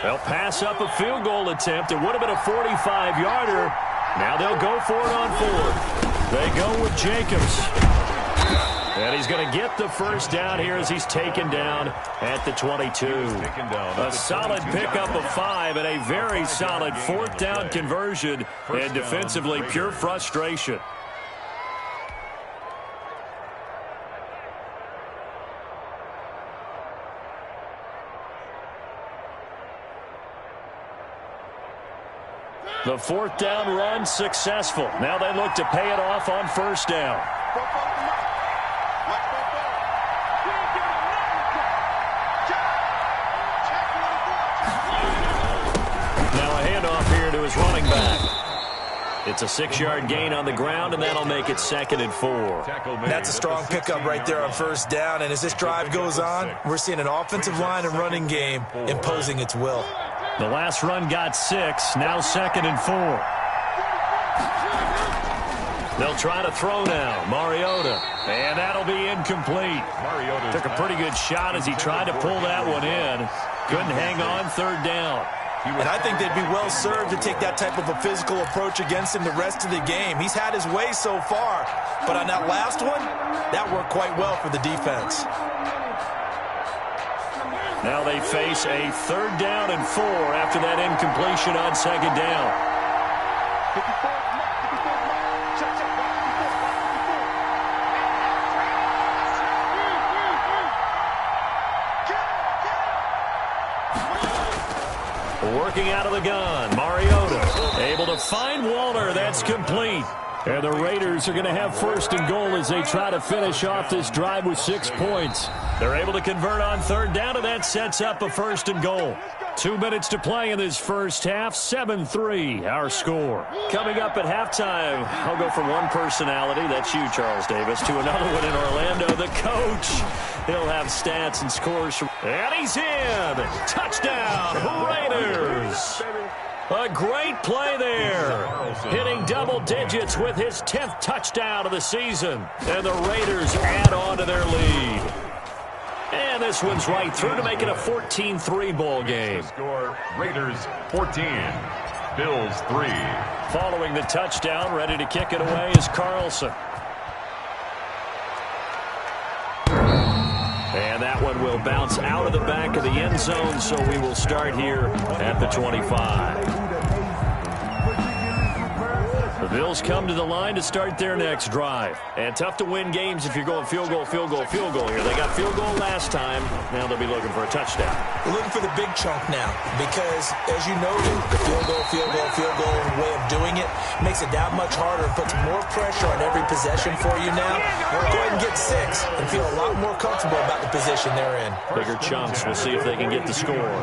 They'll pass up a field goal attempt. It would have been a 45-yarder. Now they'll go for it on 4th. They go with Jacobs. And he's going to get the first down here as he's taken down at the 22. A solid pickup of 5 and a very solid 4th down conversion. And defensively, pure frustration. The 4th down run successful. Now they look to pay it off on 1st down. Now a handoff here to his running back. It's a 6-yard gain on the ground, and that'll make it 2nd and 4. That's a strong pickup right there on 1st down, and as this drive goes on, we're seeing an offensive line and running game imposing its will. The last run got 6, now 2nd and 4. They'll try to throw now. Mariota. And that'll be incomplete. Took a pretty good shot as he tried to pull that one in. Couldn't hang on 3rd down. And I think they'd be well served to take that type of a physical approach against him the rest of the game. He's had his way so far, but on that last one, that worked quite well for the defense. Now they face a 3rd down and 4 after that incompletion on 2nd down. Working out of the gun, Mariota able to find Waller. That's complete. And the Raiders are going to have 1st and goal as they try to finish off this drive with 6 points. They're able to convert on 3rd down, and that sets up a 1st and goal. 2 minutes to play in this first half. 7-3, our score. Coming up at halftime, I'll go from one personality, that's you, Charles Davis, to another one in Orlando, the coach. He'll have stats and scores from... And he's in! Touchdown, Raiders! A great play there. Hitting double digits with his 10th touchdown of the season. And the Raiders add on to their lead. And this one's right through to make it a 14-3 ball game. Score, Raiders 14, Bills 3. Following the touchdown, ready to kick it away is Carlson. And that one will bounce out of the back of the end zone, so we will start here at the 25. The Bills come to the line to start their next drive. And tough to win games if you're going field goal, field goal, field goal here. They got field goal last time. Now they'll be looking for a touchdown. We're looking for the big chunk now because, as you noted, the field goal way of doing it makes it that much harder and puts more pressure on every possession for you now. Go ahead and get 6 and feel a lot more comfortable about the position they're in. Bigger chunks. We'll see if they can get the score.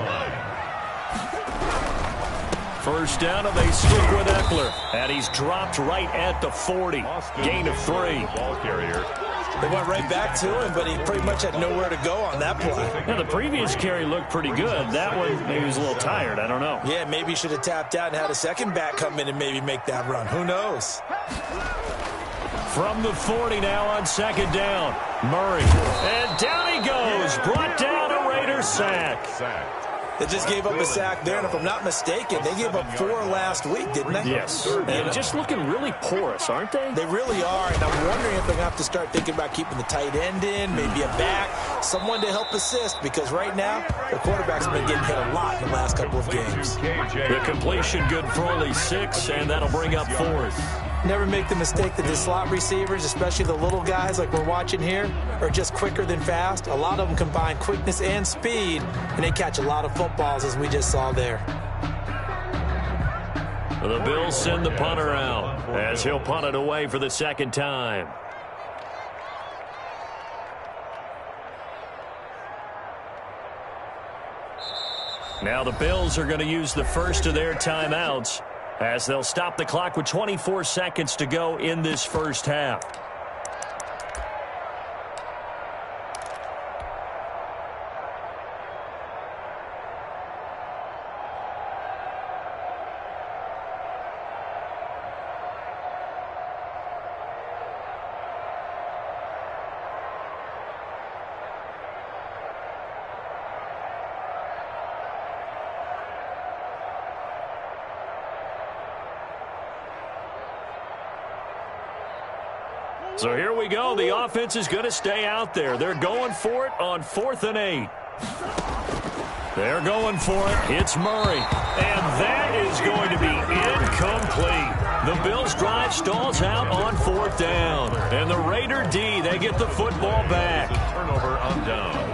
First down, and they stick with Eckler. And he's dropped right at the 40. Gain of 3. Ball carrier. They went right back to him, but he pretty much had nowhere to go on that play. Now, the previous carry looked pretty good. That one, maybe he was a little tired. I don't know. Yeah, maybe he should have tapped out and had a second back come in and maybe make that run. Who knows? From the 40 now on 2nd down. Murray. And down he goes. Brought down a Raiders sack. They just gave up a sack there, and if I'm not mistaken, they gave up 4 last week, didn't they? Yes. And just looking really porous, aren't they? They really are, and I'm wondering if they're going to have to start thinking about keeping the tight end in, maybe a back, someone to help assist, because right now, the quarterback's been getting hit a lot in the last couple of games. The completion good for only 6, and that'll bring up 4th. Never make the mistake that the slot receivers, especially the little guys like we're watching here, are just quicker than fast. A lot of them combine quickness and speed, and they catch a lot of footballs, as we just saw there. The Bills send the punter out as he'll punt it away for the second time. Now the Bills are going to use the first of their timeouts as they'll stop the clock with 24 seconds to go in this first half. So here we go. The offense is going to stay out there. They're going for it on 4th and 8. They're going for it. It's Murray. And that is going to be incomplete. The Bills' drive stalls out on 4th down. And the Raider D, they get the football back. Turnover on downs.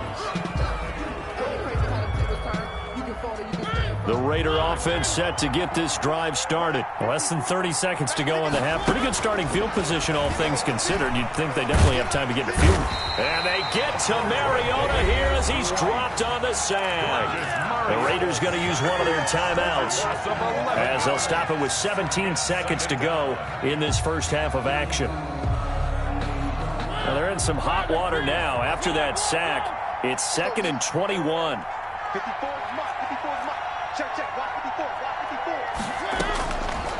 The Raider offense set to get this drive started. Less than 30 seconds to go in the half. Pretty good starting field position, all things considered. You'd think they definitely have time to get in the field. And they get to Mariota here as he's dropped on the sag. The Raiders going to use one of their timeouts as they'll stop it with 17 seconds to go in this first half of action. Now they're in some hot water now. After that sack, it's 2nd and 21. 54 is Mott. 54 is Mott. Check. Block 54. Block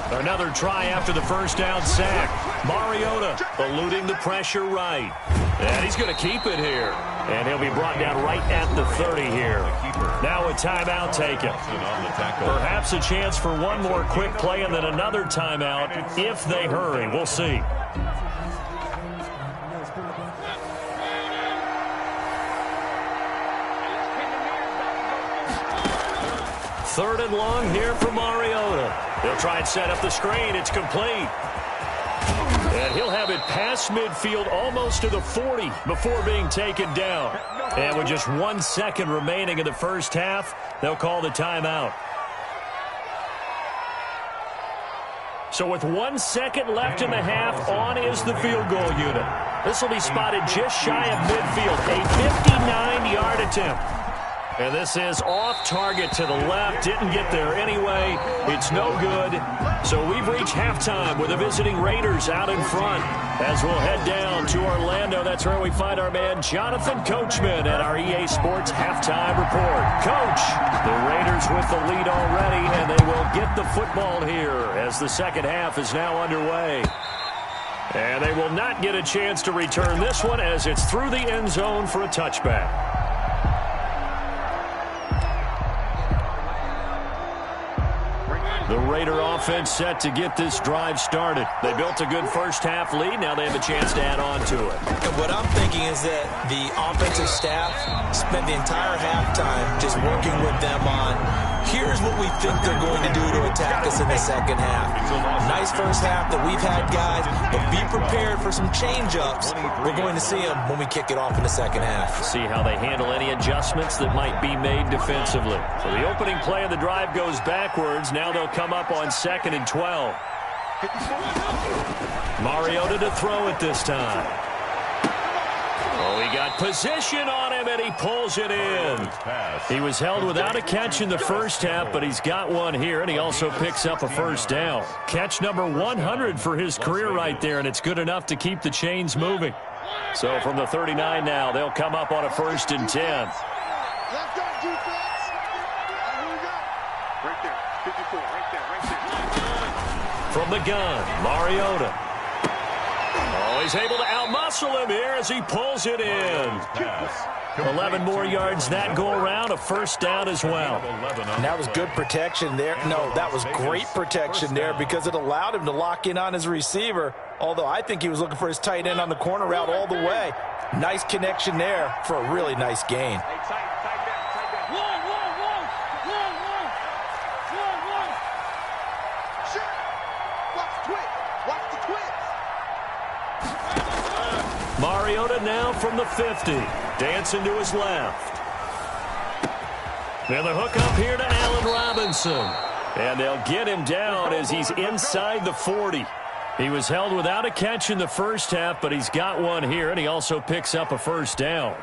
54. Another try after the first down sack. Mariota eluding the pressure right. And he's going to keep it here. And he'll be brought down right at the 30 here. Now a timeout taken. Perhaps a chance for one more quick play and then another timeout if they hurry. We'll see. 3rd and long here for Mariota. He'll try and set up the screen. It's complete. And he'll have it past midfield almost to the 40 before being taken down. And with just 1 second remaining in the first half, they'll call the timeout. So with 1 second left in the half, on is the field goal unit. This will be spotted just shy of midfield, a 59-yard attempt. And this is off target to the left. Didn't get there anyway. It's no good. So we've reached halftime with the visiting Raiders out in front. As we'll head down to Orlando, that's where we find our man Jonathan Coachman at our EA Sports Halftime Report. Coach, the Raiders with the lead already, and they will get the football here as the second half is now underway. And they will not get a chance to return this one as it's through the end zone for a touchback. The Raider offense set to get this drive started. They built a good first half lead. Now they have a chance to add on to it. And what I'm thinking is that the offensive staff spent the entire halftime just working with them on, here's what we think they're going to do to attack us in the second half. Nice first half that we've had, guys, but be prepared for some change-ups. We're going to see them when we kick it off in the second half. See how they handle any adjustments that might be made defensively. So the opening play of the drive goes backwards. Now they'll come up on 2nd and 12. Mariota to throw it this time. Oh, he got position on him, and he pulls it in. He was held without a catch in the first half, but he's got one here, and he also picks up a first down. Catch number 100 for his career right there, and it's good enough to keep the chains moving. So from the 39 now, they'll come up on a 1st and 10. Left guard defense. Here we go. Right there. 54. Right there. From the gun, Mariota. Oh, he's able to outmuscle him here as he pulls it in. 11 more yards that go around, a first down as well. And that was good protection there. No, that was great protection there because it allowed him to lock in on his receiver, although I think he was looking for his tight end on the corner route all the way. Nice connection there for a really nice gain. Mariota now from the 50, dancing to his left. And the hook up here to Allen Robinson. And they'll get him down as he's inside the 40. He was held without a catch in the first half, but he's got one here, and he also picks up a first down.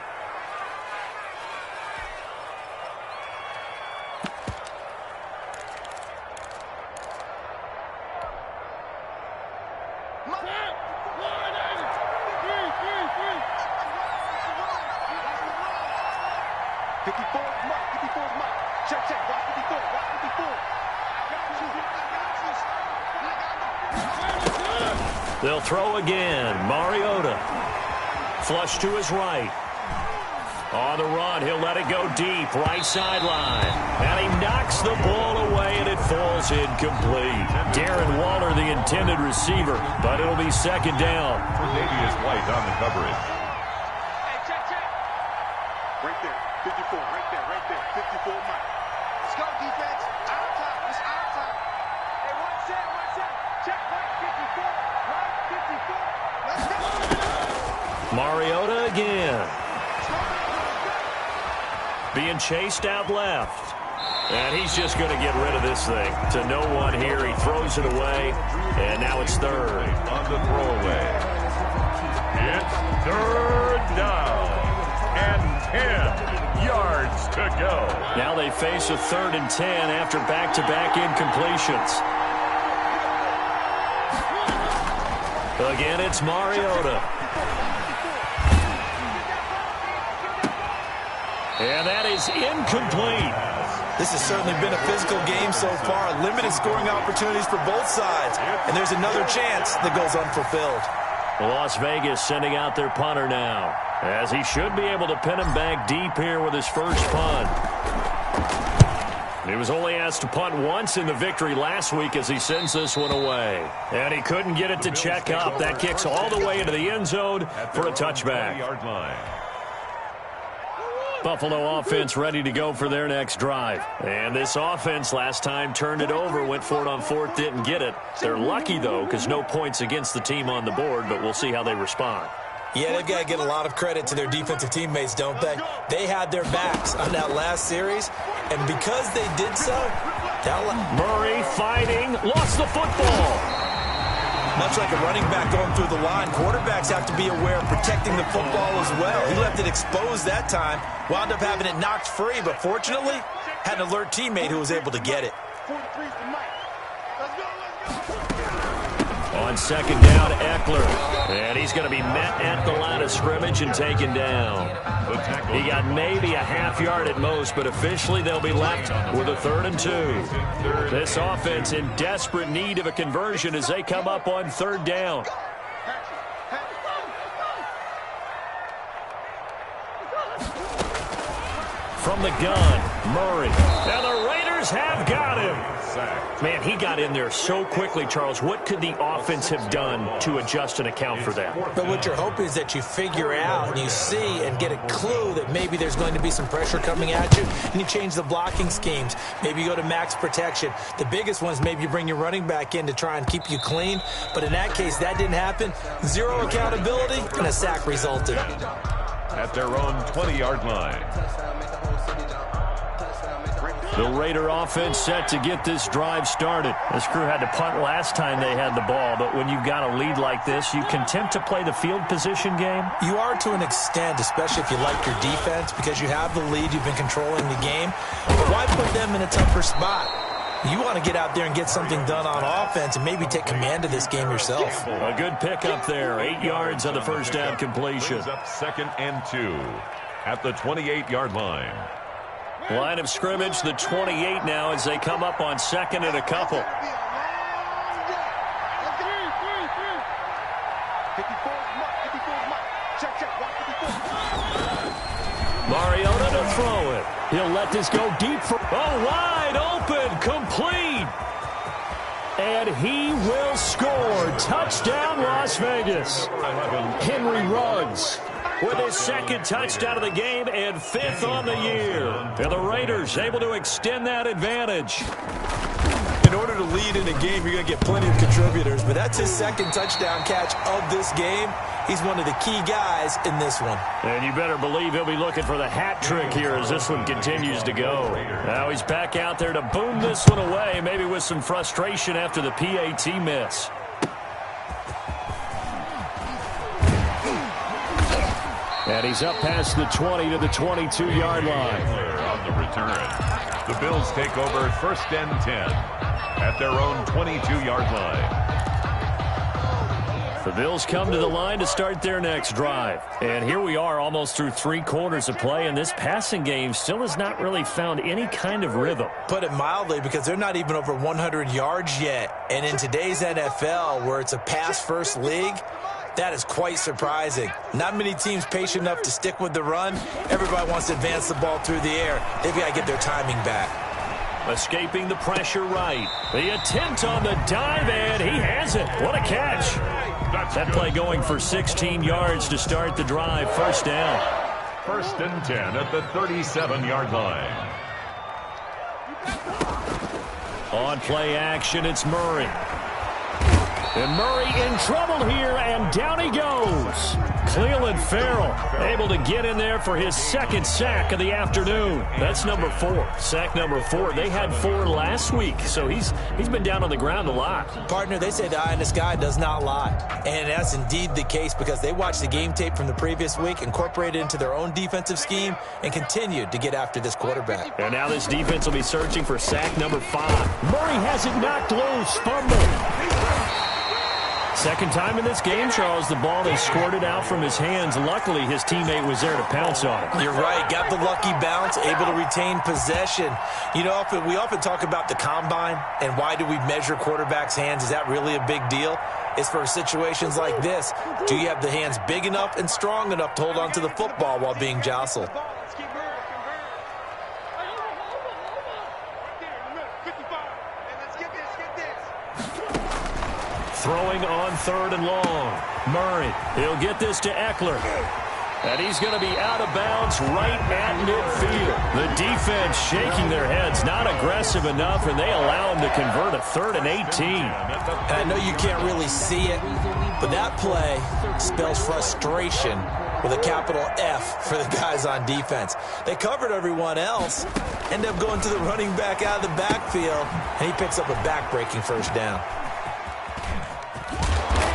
They'll throw again. Mariota. Flush to his right. On the run, he'll let it go deep. Right sideline. And he knocks the ball away, and it falls incomplete. Darren Waller, the intended receiver, but it'll be second down. Tre'Davious White on the coverage. Hey, check. Right there. 54. Right there. 54, Mike. Let's go, defense. Our time. It's our time. Hey, one set. Check right 54. Right 54. Let's go. Mariota again. Being chased out left. And he's just going to get rid of this thing. To no one here. He throws it away. And now it's third. On the throwaway. It's third down. And 10 yards to go. Now they face a 3rd and 10 after back-to-back incompletions. Again, it's Mariota. And that is incomplete. This has certainly been a physical game so far. Limited scoring opportunities for both sides. And there's another chance that goes unfulfilled. Las Vegas sending out their punter now, as he should be able to pin him back deep here with his first punt. He was only asked to punt once in the victory last week as he sends this one away. And he couldn't get it to check up. That kicks all the way into the end zone for a touchback. Buffalo offense ready to go for their next drive. And this offense last time turned it over, went for it on 4th, didn't get it. They're lucky, though, because no points against the team on the board, but we'll see how they respond. Yeah, they've got to get a lot of credit to their defensive teammates, don't they? They had their backs on that last series, and because they did so, Murray fighting, lost the football. Much like a running back going through the line, quarterbacks have to be aware of protecting the football as well. He left it exposed that time, wound up having it knocked free, but fortunately, had an alert teammate who was able to get it. On second down, Eckler. And he's going to be met at the line of scrimmage and taken down. He got maybe a half yard at most, but officially they'll be left with a 3rd and 2. This offense in desperate need of a conversion as they come up on 3rd down. From the gun, Murray. And the Raiders have got him. Man, he got in there so quickly, Charles. What could the offense have done to adjust and account for that? But what you're hoping is that you figure out and you see and get a clue that maybe there's going to be some pressure coming at you, and you change the blocking schemes. Maybe you go to max protection. The biggest one is maybe you bring your running back in to try and keep you clean. But in that case, that didn't happen. Zero accountability, and a sack resulted. At their own 20-yard line. The Raider offense set to get this drive started. This crew had to punt last time they had the ball, but when you've got a lead like this, you can attempt to play the field position game. You are to an extent, especially if you like your defense, because you have the lead, you've been controlling the game. But why put them in a tougher spot? You want to get out there and get something done on offense and maybe take command of this game yourself. A good pickup there. 8 yards on the first down completion. Up 2nd and 2 at the 28-yard line. Line of scrimmage, the 28 now as they come up on 2nd and a couple. Check, check. 154. Mariota to throw it. He'll let this go deep for... Oh, wide open, complete. And he will score. Touchdown, Las Vegas. Henry Ruggs with his second touchdown of the game and 5th on the year. And the Raiders able to extend that advantage. In order to lead in a game, you're going to get plenty of contributors, but that's his second touchdown catch of this game. He's one of the key guys in this one. And you better believe he'll be looking for the hat trick here as this one continues to go. Now he's back out there to boom this one away, maybe with some frustration after the PAT miss. And he's up past the 20 to the 22-yard line. On the return. The Bills take over 1st and 10 at their own 22-yard line. The Bills come to the line to start their next drive. And here we are almost through 3 quarters of play, and this passing game still has not really found any kind of rhythm. Put it mildly, because they're not even over 100 yards yet. And in today's NFL, where it's a pass-first league, that is quite surprising. Not many teams patient enough to stick with the run. Everybody wants to advance the ball through the air. They've got to get their timing back. Escaping the pressure right. The attempt on the dive, and he has it. What a catch. That play going for 16 yards to start the drive. 1st down. 1st and 10 at the 37-yard line. On play action, it's Murray. And Murray in trouble here, and down he goes. Clelin Ferrell able to get in there for his 2nd sack of the afternoon. That's number 4. Sack number 4. They had 4 last week, so he's been down on the ground a lot. Partner, they say the eye in the sky does not lie. And that's indeed the case, because they watched the game tape from the previous week, incorporated it into their own defensive scheme, and continued to get after this quarterback. And now this defense will be searching for sack number 5. Murray has it knocked loose. Fumble. Second time in this game, Charles, the ball is squirted out from his hands. Luckily, his teammate was there to pounce on it. You're right. Got the lucky bounce, able to retain possession. You know, we often talk about the combine and why do we measure quarterbacks' hands. Is that really a big deal? It's for situations like this. Do you have the hands big enough and strong enough to hold on to the football while being jostled? Throwing on 3rd and long. Murray, he'll get this to Eckler. And he's going to be out of bounds right at midfield. The defense shaking their heads, not aggressive enough, and they allow him to convert a 3rd and 18. And I know you can't really see it, but that play spells frustration with a capital F for the guys on defense. They covered everyone else, end up going to the running back out of the backfield, and he picks up a back-breaking 1st down.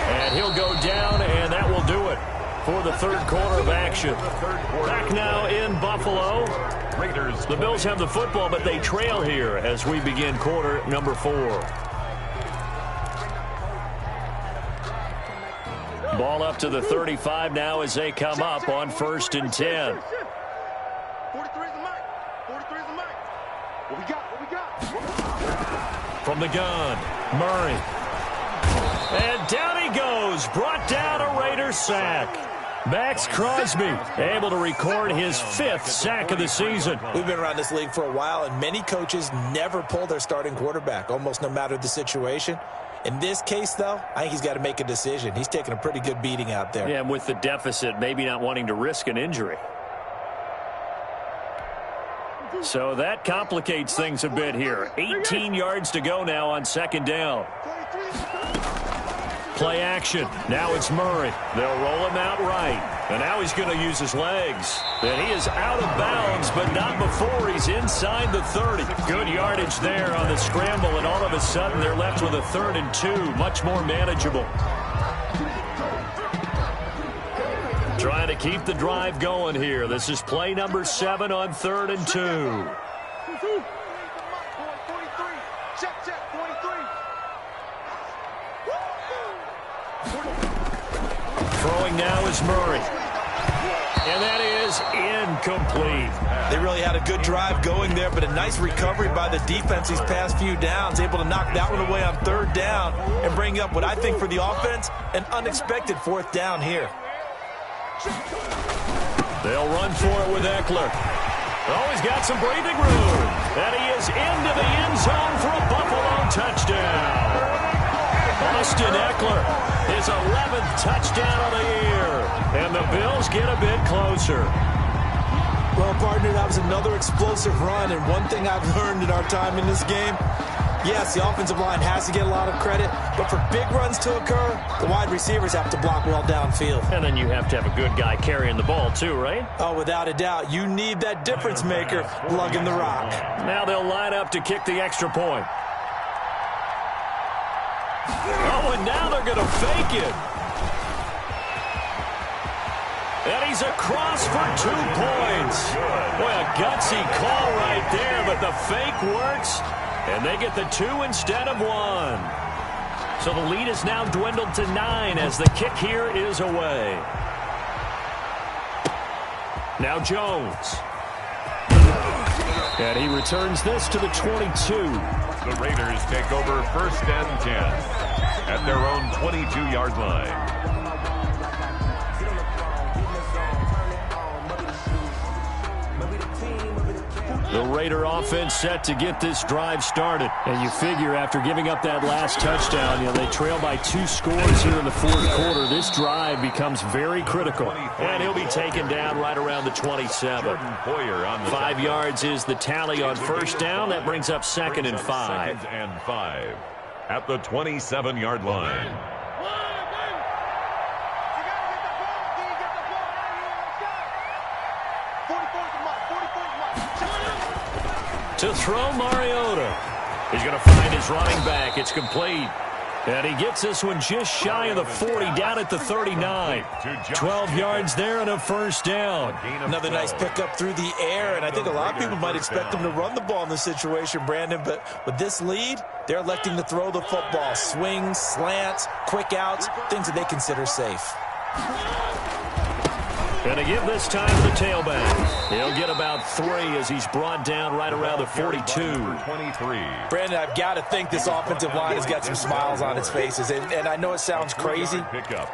And he'll go down, and that will do it for the 3rd quarter of action. Back now in Buffalo. The Bills have the football, but they trail here as we begin quarter number 4. Ball up to the 35 now as they come up on 1st and 10. 43 is the mic. 43 is the mic. What we got? What we got? From the gun, Murray. And down he goes, brought down a Raiders sack. Max Crosby able to record his 5th sack of the season. We've been around this league for a while, and many coaches never pull their starting quarterback, almost no matter the situation. In this case, though, I think he's got to make a decision. He's taking a pretty good beating out there. Yeah, and with the deficit, maybe not wanting to risk an injury. So that complicates things a bit here. 18 yards to go now on 2nd down. Play action. Now it's Murray. They'll roll him out right. And now he's going to use his legs. And he is out of bounds, but not before he's inside the 30. Good yardage there on the scramble, and all of a sudden they're left with a 3rd and 2. Much more manageable. Trying to keep the drive going here. This is play number 7 on 3rd and 2. Throwing now is Murray. And that is incomplete. They really had a good drive going there, but a nice recovery by the defense these past few downs, able to knock that one away on 3rd down and bring up what I think for the offense, an unexpected 4th down here. They'll run for it with Eckler. Oh, he's got some breathing room. And he is into the end zone for a Buffalo touchdown. Austin Eckler, his 11th touchdown of the year. And the Bills get a bit closer. Well, partner, that was another explosive run. And one thing I've learned in our time in this game, yes, the offensive line has to get a lot of credit, but for big runs to occur, the wide receivers have to block well downfield. And then you have to have a good guy carrying the ball too, right? Oh, without a doubt. You need that difference maker lugging the rock. Now they'll line up to kick the extra point. Oh, and now they're going to fake it. And he's across for 2 points. Boy, a gutsy call right there, but the fake works. And they get the 2 instead of 1. So the lead is now dwindled to 9 as the kick here is away. Now Jones. And he returns this to the 22. The Raiders take over 1st and 10 at their own 22-yard line. The Raider offense set to get this drive started. And you figure after giving up that last touchdown, they trail by 2 scores here in the 4th quarter. This drive becomes very critical. And he'll be taken down right around the 27. 5 yards is the tally on 1st down. That brings up 2nd and 5. 2nd and 5 at the 27-yard line. To throw Mariota. He's going to find his running back. It's complete. And he gets this one just shy of the 40, down at the 39. 12 yards there and a 1st down. Another nice pickup through the air, and I think a lot of people might expect him to run the ball in this situation, Brandon, but with this lead, they're electing to throw the football. Swings, slants, quick outs, things that they consider safe. And to give this time to the tailback. He'll get about 3 as he's brought down right around the 42. Brandon, I've got to think this offensive line has got some smiles on its faces. And I know it sounds crazy,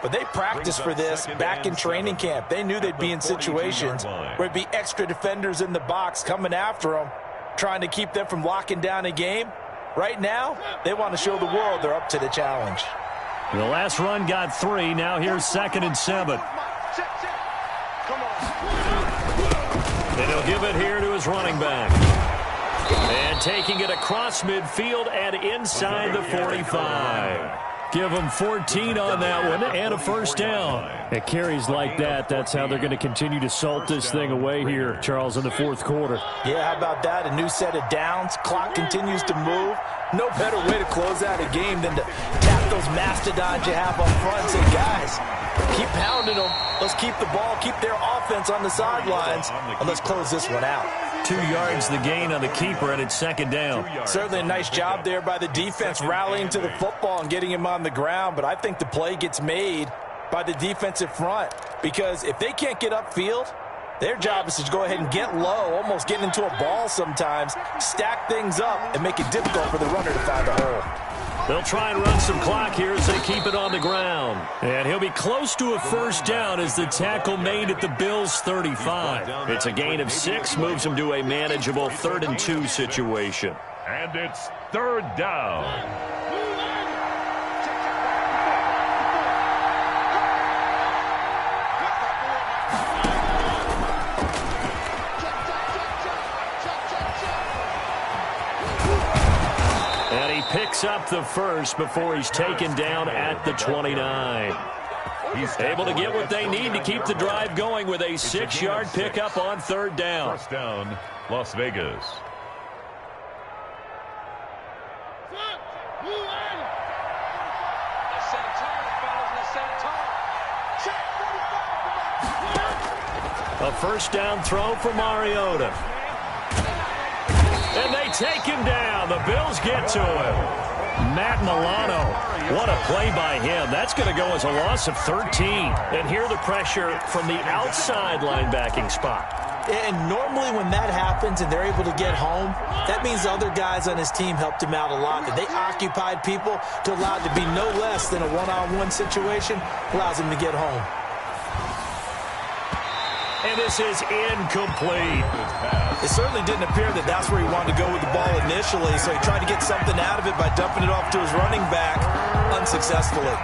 but they practiced for this back in training camp. They knew they'd be in situations where there'd be extra defenders in the box coming after them, trying to keep them from locking down a game. Right now, they want to show the world they're up to the challenge. The last run got 3. Now here's 2nd and 7. And he'll give it here to his running back. And taking it across midfield and inside the 45. Give them 14 on that one and a 1st down. It carries like that. That's how they're going to continue to salt this thing away here, Charles, in the 4th quarter. Yeah, how about that? A new set of downs. Clock continues to move. No better way to close out a game than to tap those mastodons you have up front and say, guys, keep pounding them. Let's keep the ball, keep their offense on the sidelines, and let's close this one out. 2 yards the gain on the keeper, and it's 2nd down. Certainly a nice job there by the defense rallying to the football and getting him on the ground, but I think the play gets made by the defensive front because if they can't get upfield, their job is to go ahead and get low, almost get into a ball sometimes, stack things up, and make it difficult for the runner to find a hole. They'll try and run some clock here as they keep it on the ground. And he'll be close to a 1st down as the tackle made at the Bills' 35. It's a gain of 6, moves them to a manageable 3rd and 2 situation. And it's 3rd down. Picks up the 1st before he's taken down at the 29. He's able to get what they need to keep the drive going with a 6-yard pickup on 3rd down. 1st down, Las Vegas. A 1st down throw for Mariota. And they take him down. The Bills get to him. Matt Milano. What a play by him. That's going to go as a loss of 13. And here the pressure from the outside linebacking spot. And normally when that happens and they're able to get home, that means the other guys on his team helped him out a lot. That they occupied people to allow it to be no less than a one-on-one situation, allows him to get home. And this is incomplete. It certainly didn't appear that that's where he wanted to go with the ball initially, so he tried to get something out of it by dumping it off to his running back unsuccessfully.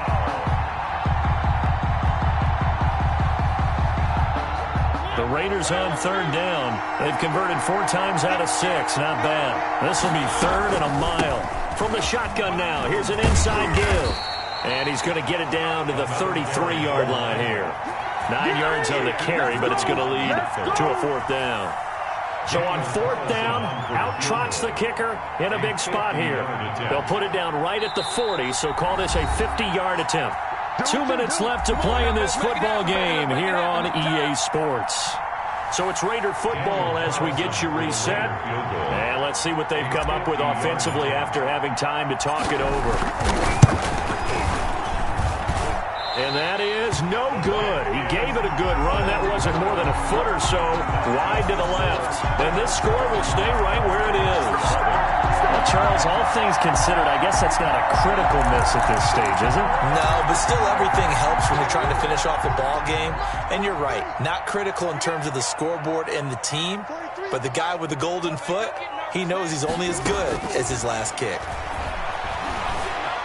The Raiders on third down. They've converted 4 times out of 6. Not bad. This will be 3rd and a mile. From the shotgun now, here's an inside give. And he's going to get it down to the 33-yard line here. 9 yards on the carry, but it's going to lead to a 4th down. So on 4th down, out trots the kicker in a big spot here. They'll put it down right at the 40, so call this a 50-yard attempt. 2 minutes left to play in this football game here on EA Sports. So it's Raider football as we get you reset. And let's see what they've come up with offensively after having time to talk it over. And that is no good. He gave it a good run. That wasn't more than a foot or so wide to the left. And this score will stay right where it is. Well, Charles, all things considered, I guess that's not a critical miss at this stage, is it? No, but still everything helps when you're trying to finish off a ball game. And you're right, not critical in terms of the scoreboard and the team, but the guy with the golden foot, he knows he's only as good as his last kick.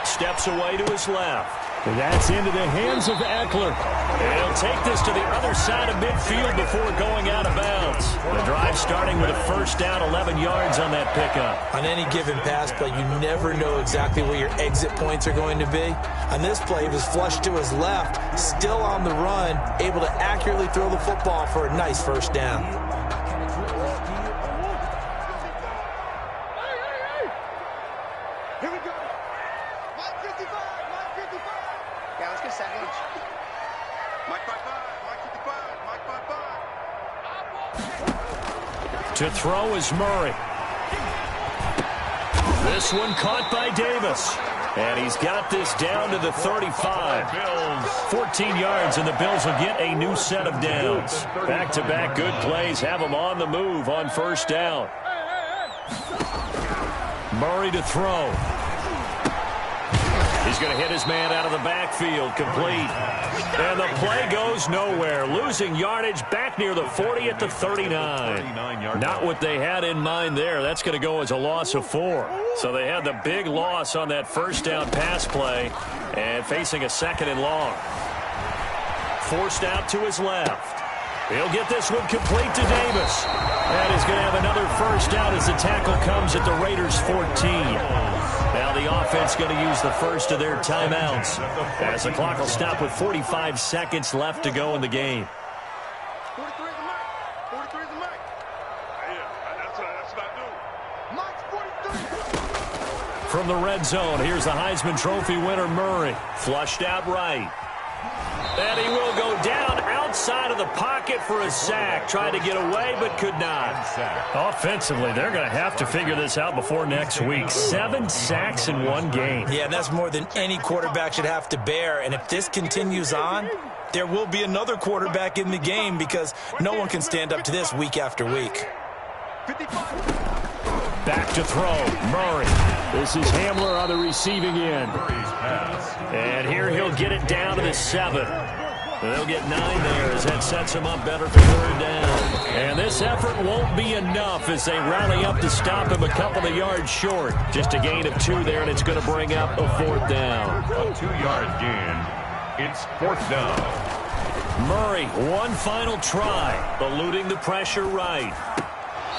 Steps away to his left. And that's into the hands of Eckler. And he'll take this to the other side of midfield before going out of bounds. The drive starting with a 1st down, 11 yards on that pickup. On any given pass play, you never know exactly where your exit points are going to be. On this play, he was flushed to his left, still on the run, able to accurately throw the football for a nice 1st down. Here we go. Mike 55, Mike 55. Yeah, let's get second. Mike 55, Mike 55, Mike 55. To throw is Murray. This one caught by Davis. And he's got this down to the 35. 14 yards, and the Bills will get a new set of downs. Back-to-back good plays have them on the move on 1st down. Murray to throw. He's going to hit his man out of the backfield, complete. And the play goes nowhere. Losing yardage back near the 40 at the 39. Not what they had in mind there. That's going to go as a loss of 4. So they had the big loss on that 1st down pass play and facing a 2nd and long. Forced out to his left. He'll get this one complete to Davis. And he's going to have another 1st down as the tackle comes at the Raiders' 14. Now the offense going to use the first of their timeouts as the clock will stop with 45 seconds left to go in the game. 43 is the mic. 43 is the mic. Yeah, that's what I do. Mike's 43. From the red zone, here's the Heisman Trophy winner Murray. Flushed out right. And he will go down outside of the pocket for a sack. Tried to get away, but could not. Offensively, they're going to have to figure this out before next week. 7 sacks in one game. Yeah, and that's more than any quarterback should have to bear. And if this continues on, there will be another quarterback in the game because no one can stand up to this week after week. 55. Back to throw, Murray. This is Hamler on the receiving end. And here he'll get it down to the 7. They'll get 9 there as that sets him up better for 3rd down. And this effort won't be enough as they rally up to stop him a couple of yards short. Just a gain of 2 there, and it's going to bring up a 4th down. A 2-yard gain. It's 4th down. Murray, one final try, eluding the pressure right.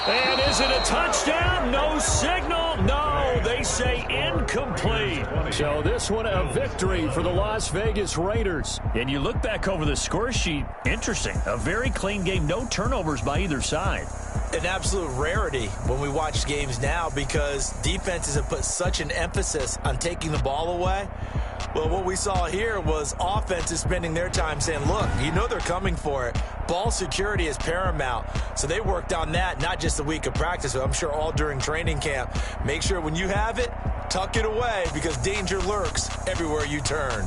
And is it a touchdown? No signal. No, they say incomplete. So this one a victory for the Las Vegas Raiders. And you look back over the score sheet, interesting. A very clean game, no turnovers by either side. An absolute rarity when we watch games now because defenses have put such an emphasis on taking the ball away. Well, what we saw here was offenses spending their time saying, look, you know they're coming for it. Ball security is paramount. So they worked on that, not just a week of practice, but I'm sure all during training camp. Make sure when you have it, tuck it away because danger lurks everywhere you turn.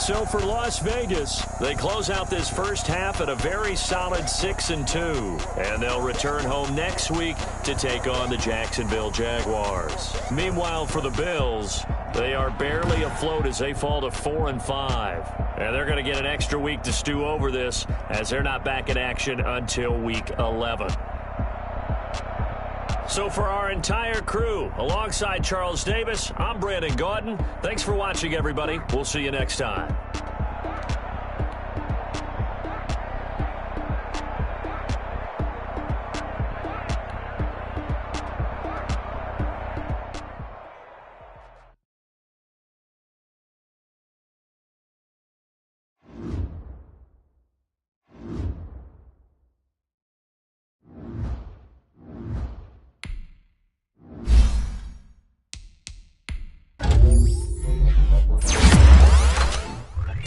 So for Las Vegas, they close out this first half at a very solid 6-2. And they'll return home next week to take on the Jacksonville Jaguars. Meanwhile, for the Bills, they are barely afloat as they fall to 4-5. And they're going to get an extra week to stew over this as they're not back in action until week 11. So for our entire crew, alongside Charles Davis, I'm Brandon Gaudin. Thanks for watching, everybody. We'll see you next time.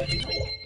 Thank you.